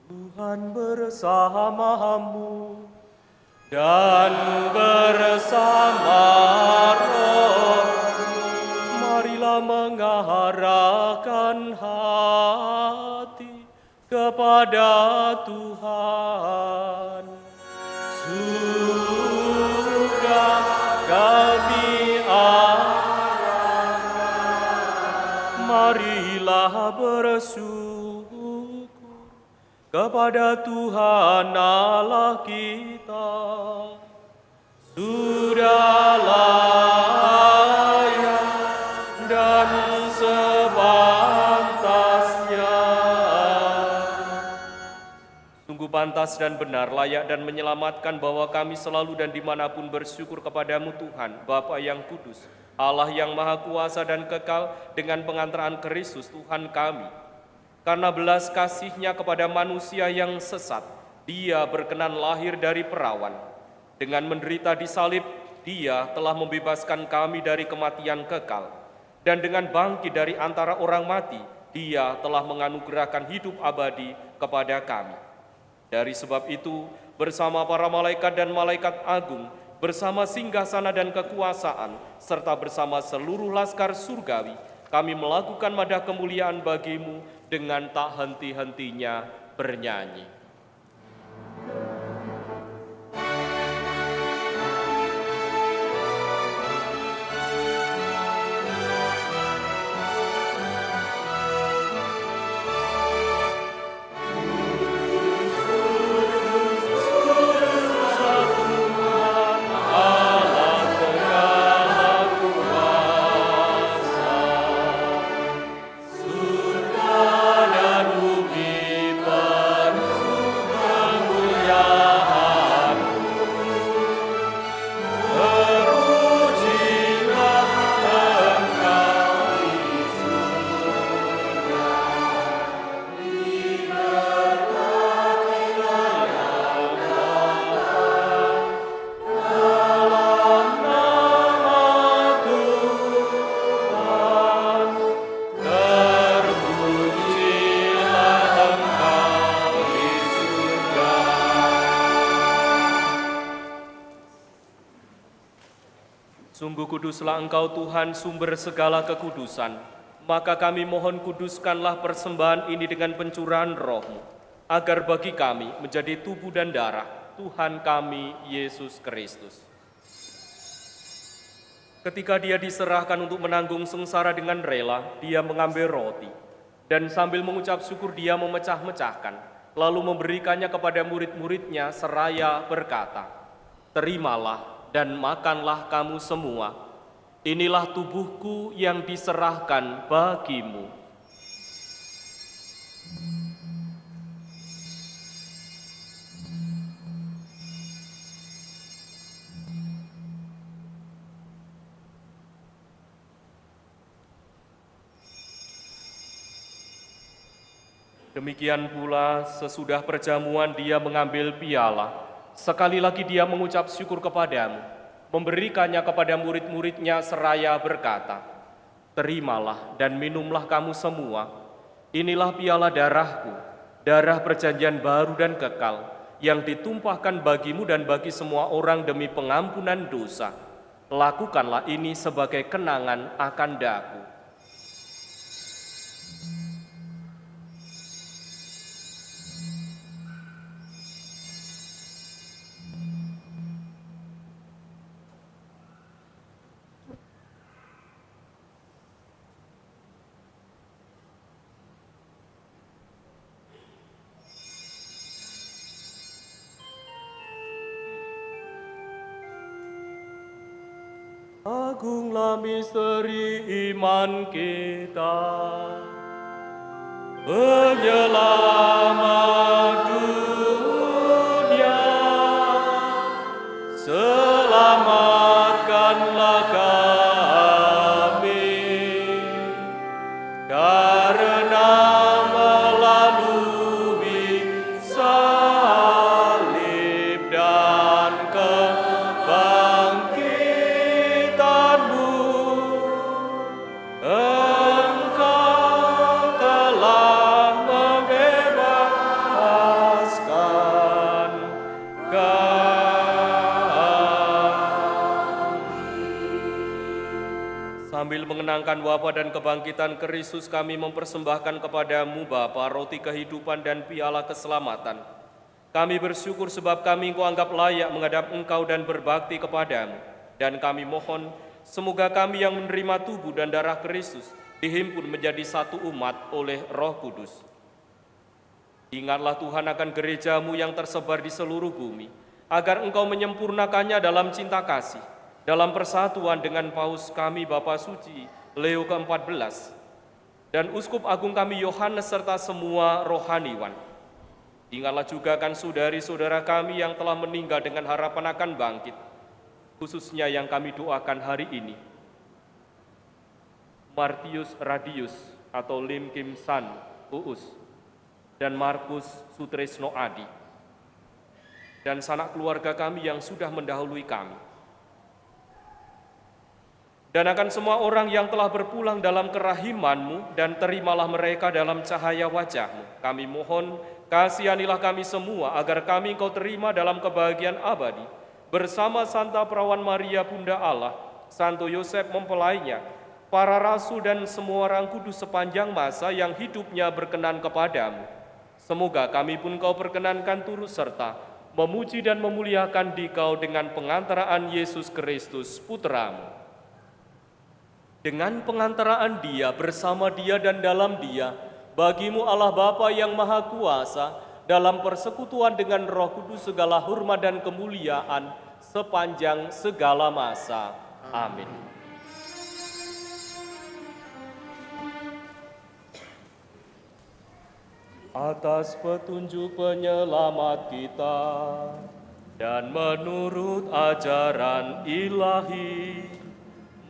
Speaker 2: Tuhan bersamamu dan bersama rohmu, marilah mengarahkan hati kepada Tuhan. Sudah kami arahkan, marilah bersyukur kepada Tuhan Allah kita. Sudah layak dan sepantasnya. Sungguh pantas dan benar, layak dan menyelamatkan bahwa kami selalu dan dimanapun bersyukur kepadamu Tuhan, Bapa yang kudus, Allah yang Maha Kuasa dan kekal, dengan pengantaraan Kristus Tuhan kami. Karena belas kasih-Nya kepada manusia yang sesat, Dia berkenan lahir dari perawan. Dengan menderita di salib, Dia telah membebaskan kami dari kematian kekal. Dan dengan bangkit dari antara orang mati, Dia telah menganugerahkan hidup abadi kepada kami. Dari sebab itu, bersama para malaikat dan malaikat agung, bersama singgasana dan kekuasaan, serta bersama seluruh laskar surgawi, kami melakukan madah kemuliaan bagi-Mu dengan tak henti-hentinya bernyanyi. Sungguh kuduslah Engkau Tuhan, sumber segala kekudusan. Maka kami mohon kuduskanlah persembahan ini dengan pencurahan Roh-Mu, agar bagi kami menjadi tubuh dan darah Tuhan kami, Yesus Kristus. Ketika Dia diserahkan untuk menanggung sengsara dengan rela, Dia mengambil roti, dan sambil mengucap syukur Dia memecah-mecahkan, lalu memberikannya kepada murid-murid-Nya seraya berkata, "Terimalah dan makanlah kamu semua. Inilah tubuhku yang diserahkan bagimu." Demikian pula sesudah perjamuan Dia mengambil piala. Sekali lagi Dia mengucap syukur kepadamu, memberikannya kepada murid-murid-Nya seraya berkata, "Terimalah dan minumlah kamu semua. Inilah piala darahku, darah perjanjian baru dan kekal, yang ditumpahkan bagimu dan bagi semua orang demi pengampunan dosa. Lakukanlah ini sebagai kenangan akan daku." Agunglah misteri iman kita, penyelamat dunia, selamatkanlah kami, karena melalui salib dan kebangkitan-Mu, Engkau telah membebaskan kami. Sambil mengenangkan wafat dan kebangkitan Kristus, kami mempersembahkan kepadamu Bapa roti kehidupan dan piala keselamatan. Kami bersyukur sebab kami Engkau anggap layak menghadap Engkau dan berbakti kepadamu. Dan kami mohon, semoga kami yang menerima tubuh dan darah Kristus dihimpun menjadi satu umat oleh Roh Kudus. Ingatlah Tuhan akan gerejamu yang tersebar di seluruh bumi, agar Engkau menyempurnakannya dalam cinta kasih, dalam persatuan dengan Paus kami Bapa Suci Leo ke-14, dan Uskup Agung kami Yohanes serta semua rohaniwan. Ingatlah juga kan saudari-saudara kami yang telah meninggal dengan harapan akan bangkit, khususnya yang kami doakan hari ini. Martius Radius atau Lim Kim San Uus, dan Markus Sutresno Adi, dan sanak keluarga kami yang sudah mendahului kami. Dan akan semua orang yang telah berpulang dalam kerahiman-Mu, dan terimalah mereka dalam cahaya wajah-Mu. Kami mohon, kasihanilah kami semua, agar kami Engkau terima dalam kebahagiaan abadi, bersama Santa Perawan Maria Bunda Allah, Santo Yosef mempelainya, para rasul dan semua orang kudus sepanjang masa yang hidupnya berkenan kepadamu. Semoga kami pun Kau perkenankan turut serta memuji dan memuliakan Dikau dengan pengantaraan Yesus Kristus, Putra-Mu. Dengan pengantaraan Dia, bersama Dia dan dalam Dia, bagi-Mu Allah Bapa yang Maha Kuasa, dalam persekutuan dengan Roh Kudus segala hormat dan kemuliaan sepanjang segala masa. Amin. Atas petunjuk penyelamat kita dan menurut ajaran ilahi,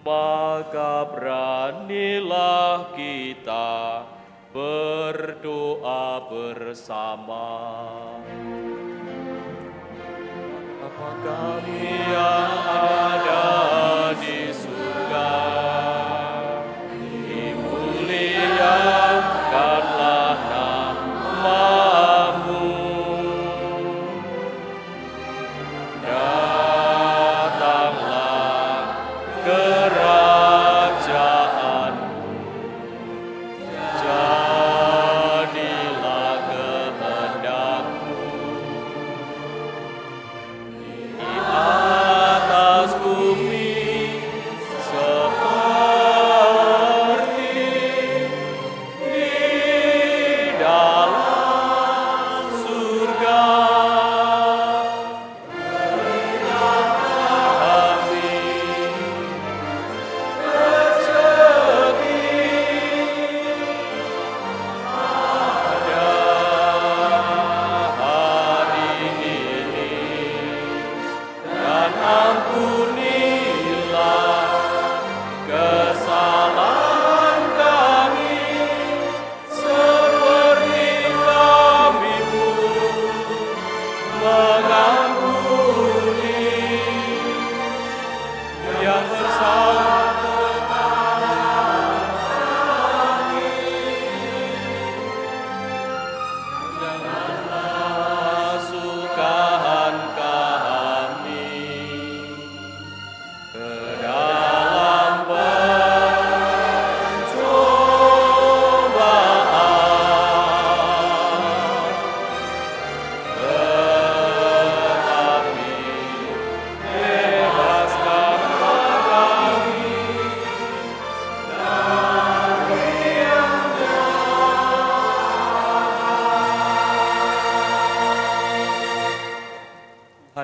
Speaker 2: maka beranilah kita berdoa bersama. Bapa kami yang ada di surga, dimuliakanlah nama-Mu. Datanglah kerajaan-Mu, jadilah kehendak-Mu di atas bumi seperti di dalam surga.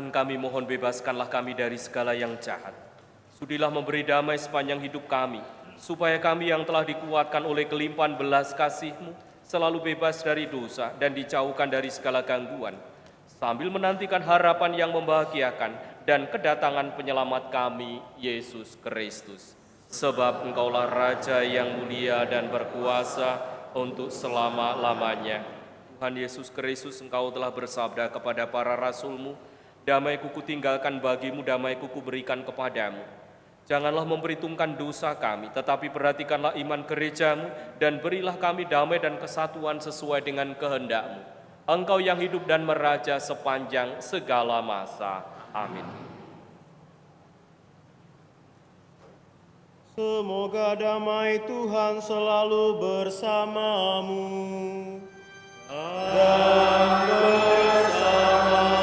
Speaker 2: Tuhan, kami mohon bebaskanlah kami dari segala yang jahat, Sudilah memberi damai sepanjang hidup kami, supaya kami yang telah dikuatkan oleh kelimpahan belas kasih-Mu selalu bebas dari dosa dan dijauhkan dari segala gangguan, sambil menantikan harapan yang membahagiakan dan kedatangan penyelamat kami, Yesus Kristus. Sebab Engkaulah Raja yang mulia dan berkuasa untuk selama-lamanya. Tuhan Yesus Kristus, Engkau telah bersabda kepada para rasul-Mu, damai-Ku kutinggalkan bagimu, damai-Ku kuberikan kepadamu. Janganlah memperhitungkan dosa kami, tetapi perhatikanlah iman gereja-Mu, dan berilah kami damai dan kesatuan sesuai dengan kehendak-Mu. Engkau yang hidup dan meraja sepanjang segala masa. Amin.
Speaker 4: Semoga damai Tuhan selalu bersamamu. Dan bersama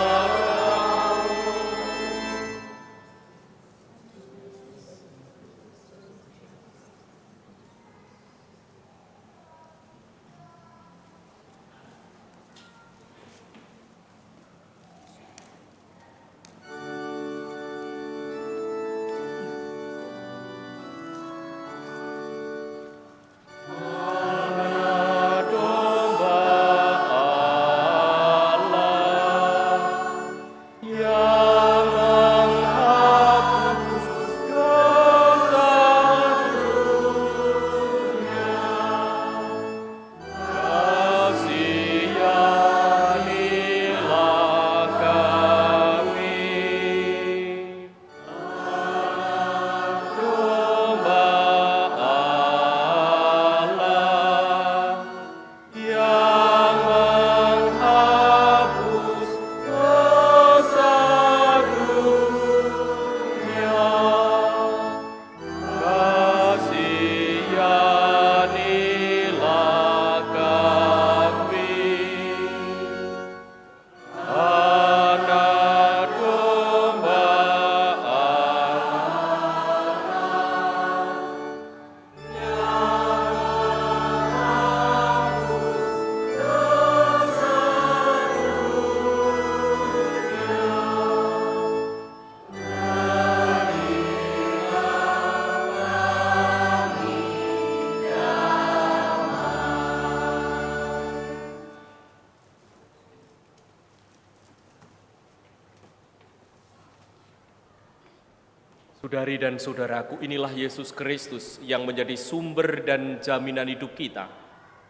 Speaker 2: Saudari dan saudaraku, inilah Yesus Kristus yang menjadi sumber dan jaminan hidup kita.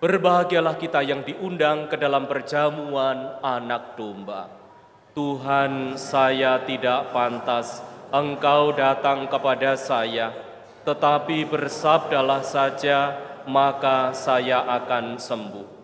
Speaker 2: Berbahagialah kita yang diundang ke dalam perjamuan Anak Domba. Tuhan, saya tidak pantas Engkau datang kepada saya, tetapi bersabdalah saja, maka saya akan sembuh.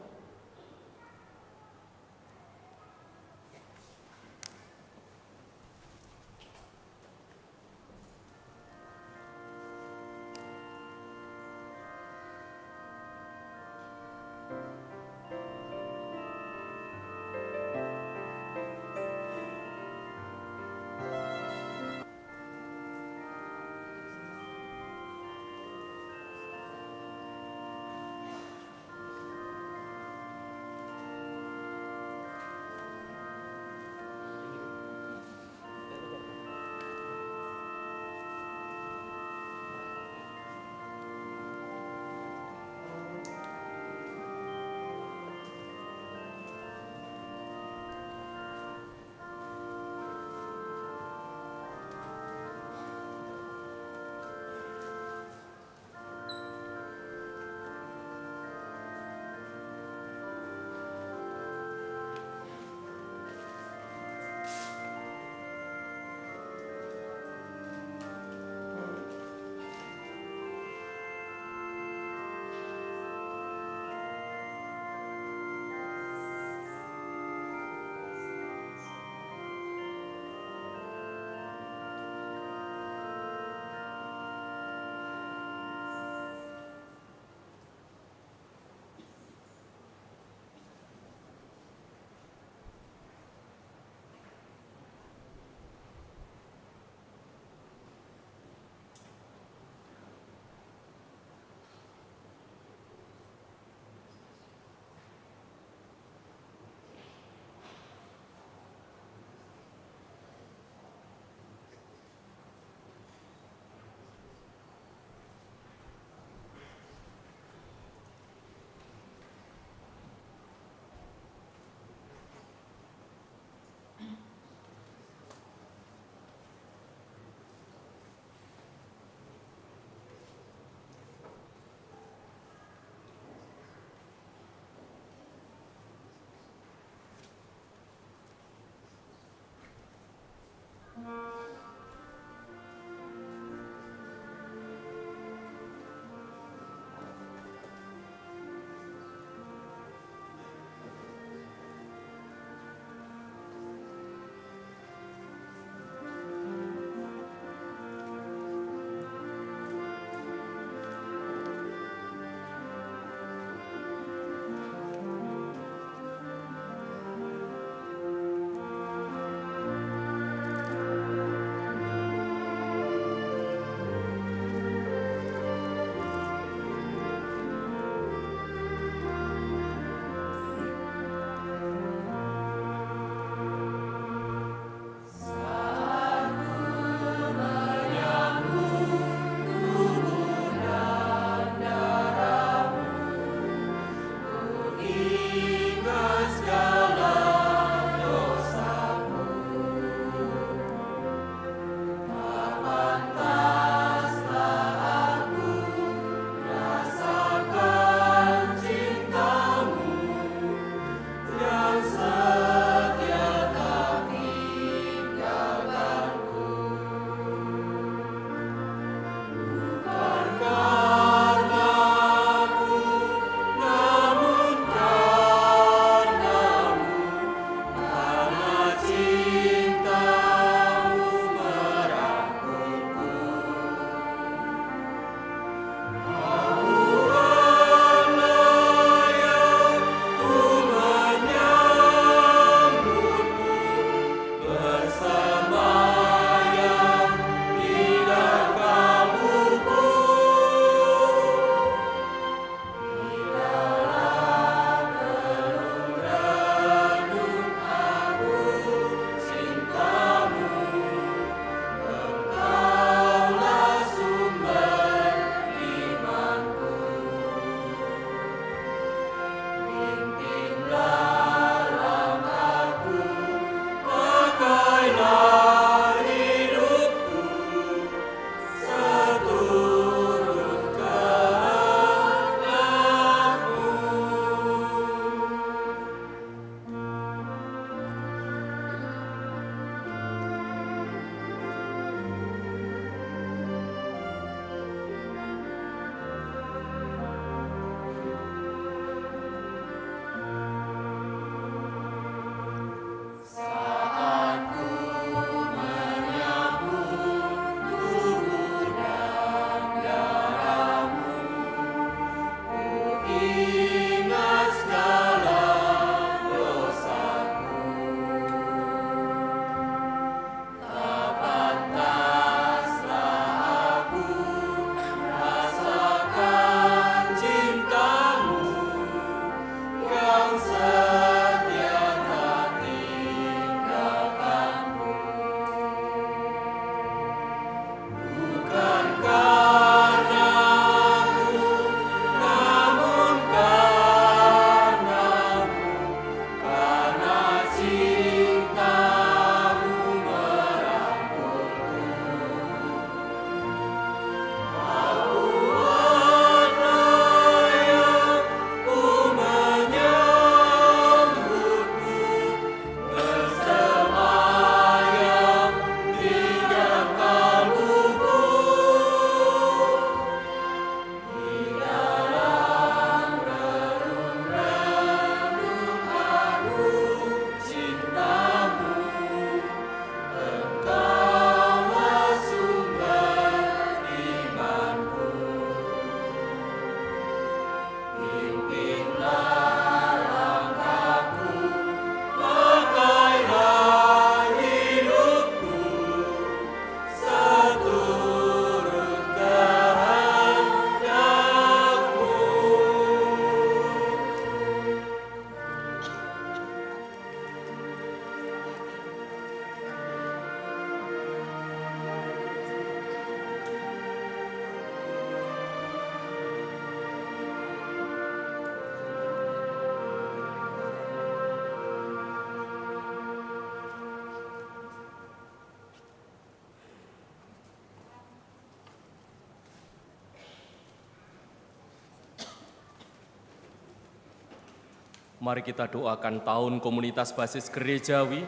Speaker 2: Mari kita doakan tahun komunitas basis gerejawi,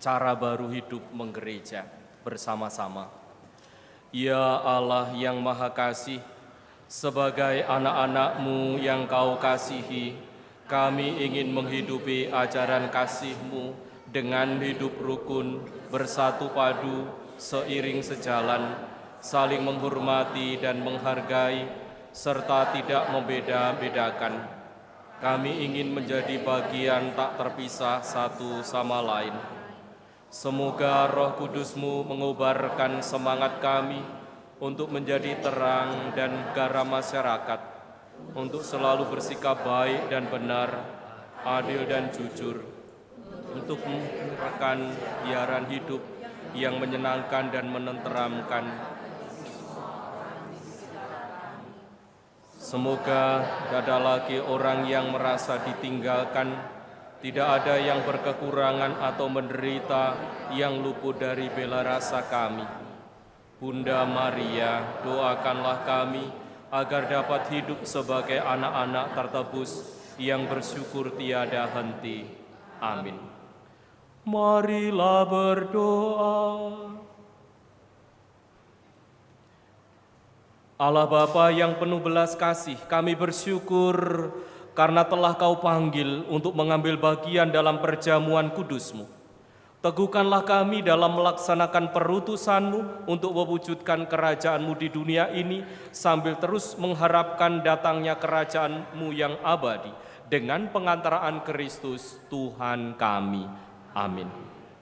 Speaker 2: cara baru hidup menggereja bersama-sama. Ya Allah yang Maha Kasih, sebagai anak-anak-Mu yang Kau kasihi, kami ingin menghidupi ajaran kasih-Mu dengan hidup rukun, bersatu padu, seiring sejalan, saling menghormati dan menghargai, serta tidak membeda-bedakan. Kami ingin menjadi bagian tak terpisah satu sama lain. Semoga Roh Kudus-Mu mengobarkan semangat kami untuk menjadi terang dan garam masyarakat, untuk selalu bersikap baik dan benar, adil dan jujur, untuk menerapkan biaran hidup yang menyenangkan dan menenteramkan. Semoga tidak ada lagi orang yang merasa ditinggalkan, tidak ada yang berkekurangan atau menderita yang luput dari bela rasa kami. Bunda Maria, doakanlah kami agar dapat hidup sebagai anak-anak tertebus yang bersyukur tiada henti. Amin. Marilah berdoa. Allah Bapa yang penuh belas kasih, kami bersyukur karena telah Kau panggil untuk mengambil bagian dalam perjamuan kudus-Mu. Teguhkanlah kami dalam melaksanakan perutusan-Mu untuk mewujudkan kerajaan-Mu di dunia ini, sambil terus mengharapkan datangnya kerajaan-Mu yang abadi dengan pengantaraan Kristus Tuhan kami. Amin.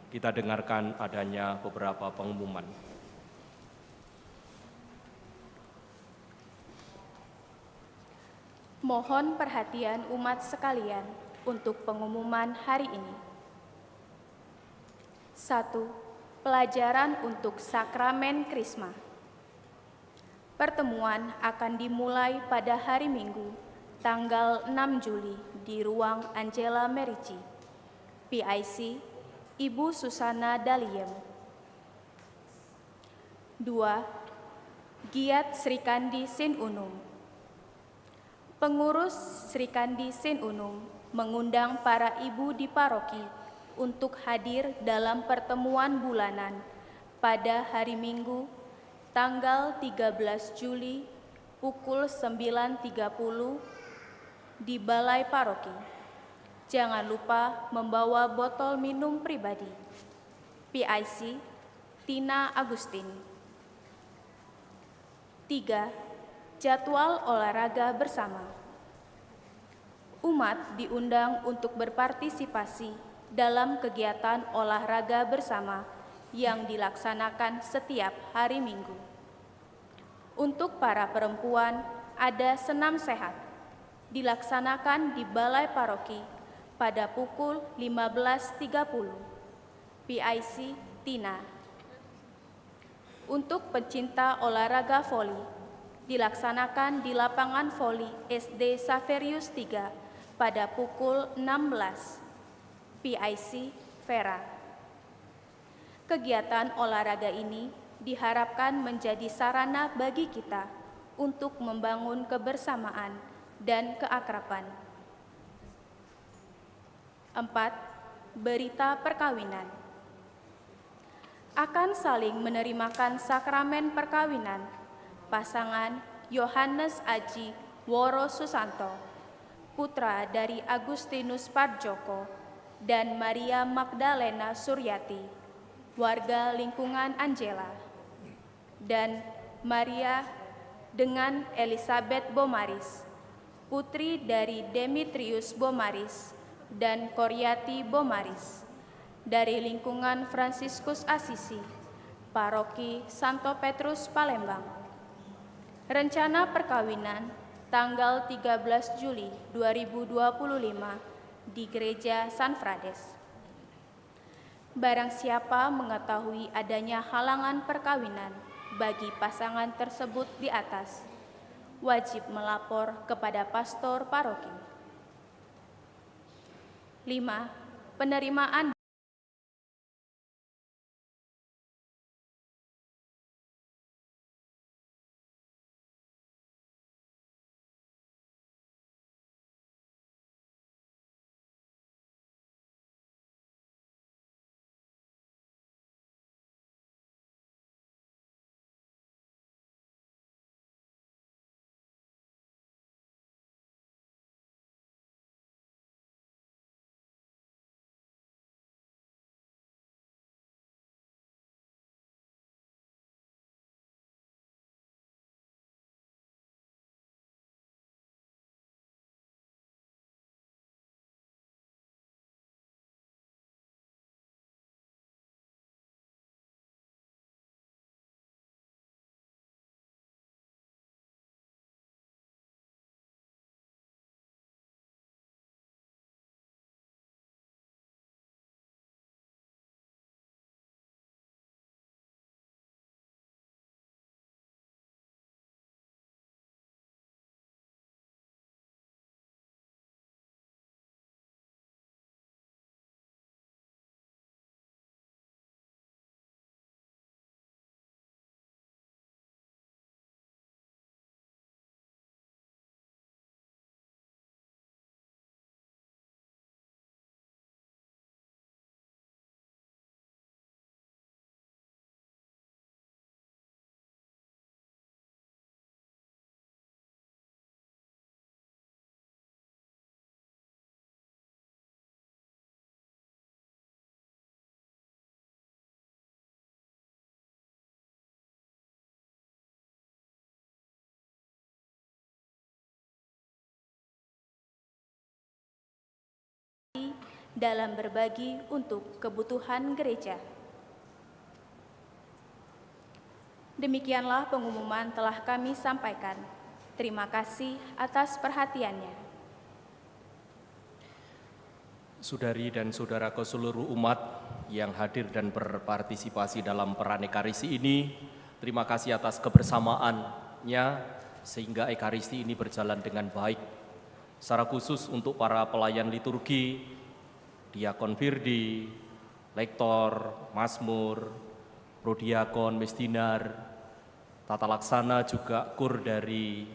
Speaker 2: Kita dengarkan adanya beberapa pengumuman.
Speaker 7: Mohon perhatian umat sekalian untuk pengumuman hari ini. 1. Pelajaran untuk Sakramen Krisma. Pertemuan akan dimulai pada hari Minggu, tanggal 6 Juli di Ruang Angela Merici, PIC Ibu Susana Daliem. 2. Giat Sri Kandi Sin Unum. Pengurus Sri Kandi Sin Unum mengundang para ibu di paroki untuk hadir dalam pertemuan bulanan pada hari Minggu, tanggal 13 Juli pukul 9.30 di Balai Paroki. Jangan lupa membawa botol minum pribadi. PIC Tina Agustin. 3. Jadwal olahraga bersama. Umat diundang untuk berpartisipasi dalam kegiatan olahraga bersama yang dilaksanakan setiap hari Minggu. Untuk para perempuan, ada senam sehat, dilaksanakan di Balai Paroki pada pukul 15.30. PIC Tina. Untuk pecinta olahraga voli, dilaksanakan di lapangan voli SD Saverius 3 pada pukul 16. PIC Vera. Kegiatan olahraga ini diharapkan menjadi sarana bagi kita untuk membangun kebersamaan dan keakraban. 4. Berita perkawinan. Akan saling menerimakan sakramen perkawinan pasangan Yohanes Aji Woro Susanto, putra dari Agustinus Pardjoko dan Maria Magdalena Suryati, warga lingkungan Angela, dan Maria dengan Elizabeth Bomaris, putri dari Demetrius Bomaris dan Koryati Bomaris, dari lingkungan Fransiskus Asisi, Paroki Santo Petrus Palembang. Rencana perkawinan tanggal 13 Juli 2025 di Gereja San Frades. Barang siapa mengetahui adanya halangan perkawinan bagi pasangan tersebut di atas, wajib melapor kepada pastor paroki. 5. Penerimaan dalam berbagi untuk kebutuhan gereja. Demikianlah pengumuman telah kami sampaikan. Terima kasih atas perhatiannya.
Speaker 2: Saudari dan saudaraku seluruh umat yang hadir dan berpartisipasi dalam peran Ekaristi ini, terima kasih atas kebersamaannya sehingga Ekaristi ini berjalan dengan baik. Secara khusus untuk para pelayan liturgi, Diakon Firdi, Lektor, Mazmur, Prodiakon, Mesdinar, Tata Laksana juga kur dari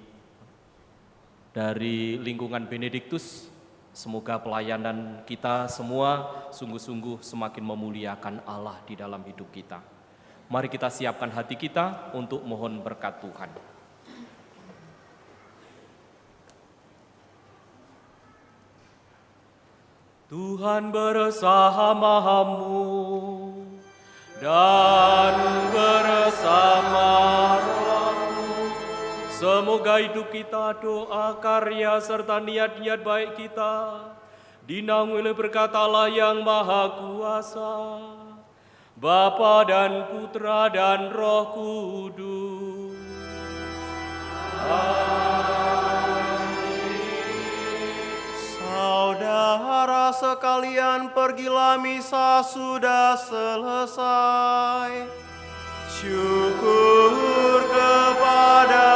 Speaker 2: lingkungan Benediktus. Semoga pelayanan kita semua sungguh-sungguh semakin memuliakan Allah di dalam hidup kita. Mari kita siapkan hati kita untuk mohon berkat Tuhan. Tuhan bersamamu dan bersama rohmu. Semoga hidup kita, doa, karya, serta niat-niat baik kita dinaungi oleh berkat Allah yang Maha Kuasa, Bapa dan Putra dan Roh Kudus.
Speaker 4: Saudara sekalian, pergilah misa sudah selesai. Syukur kepada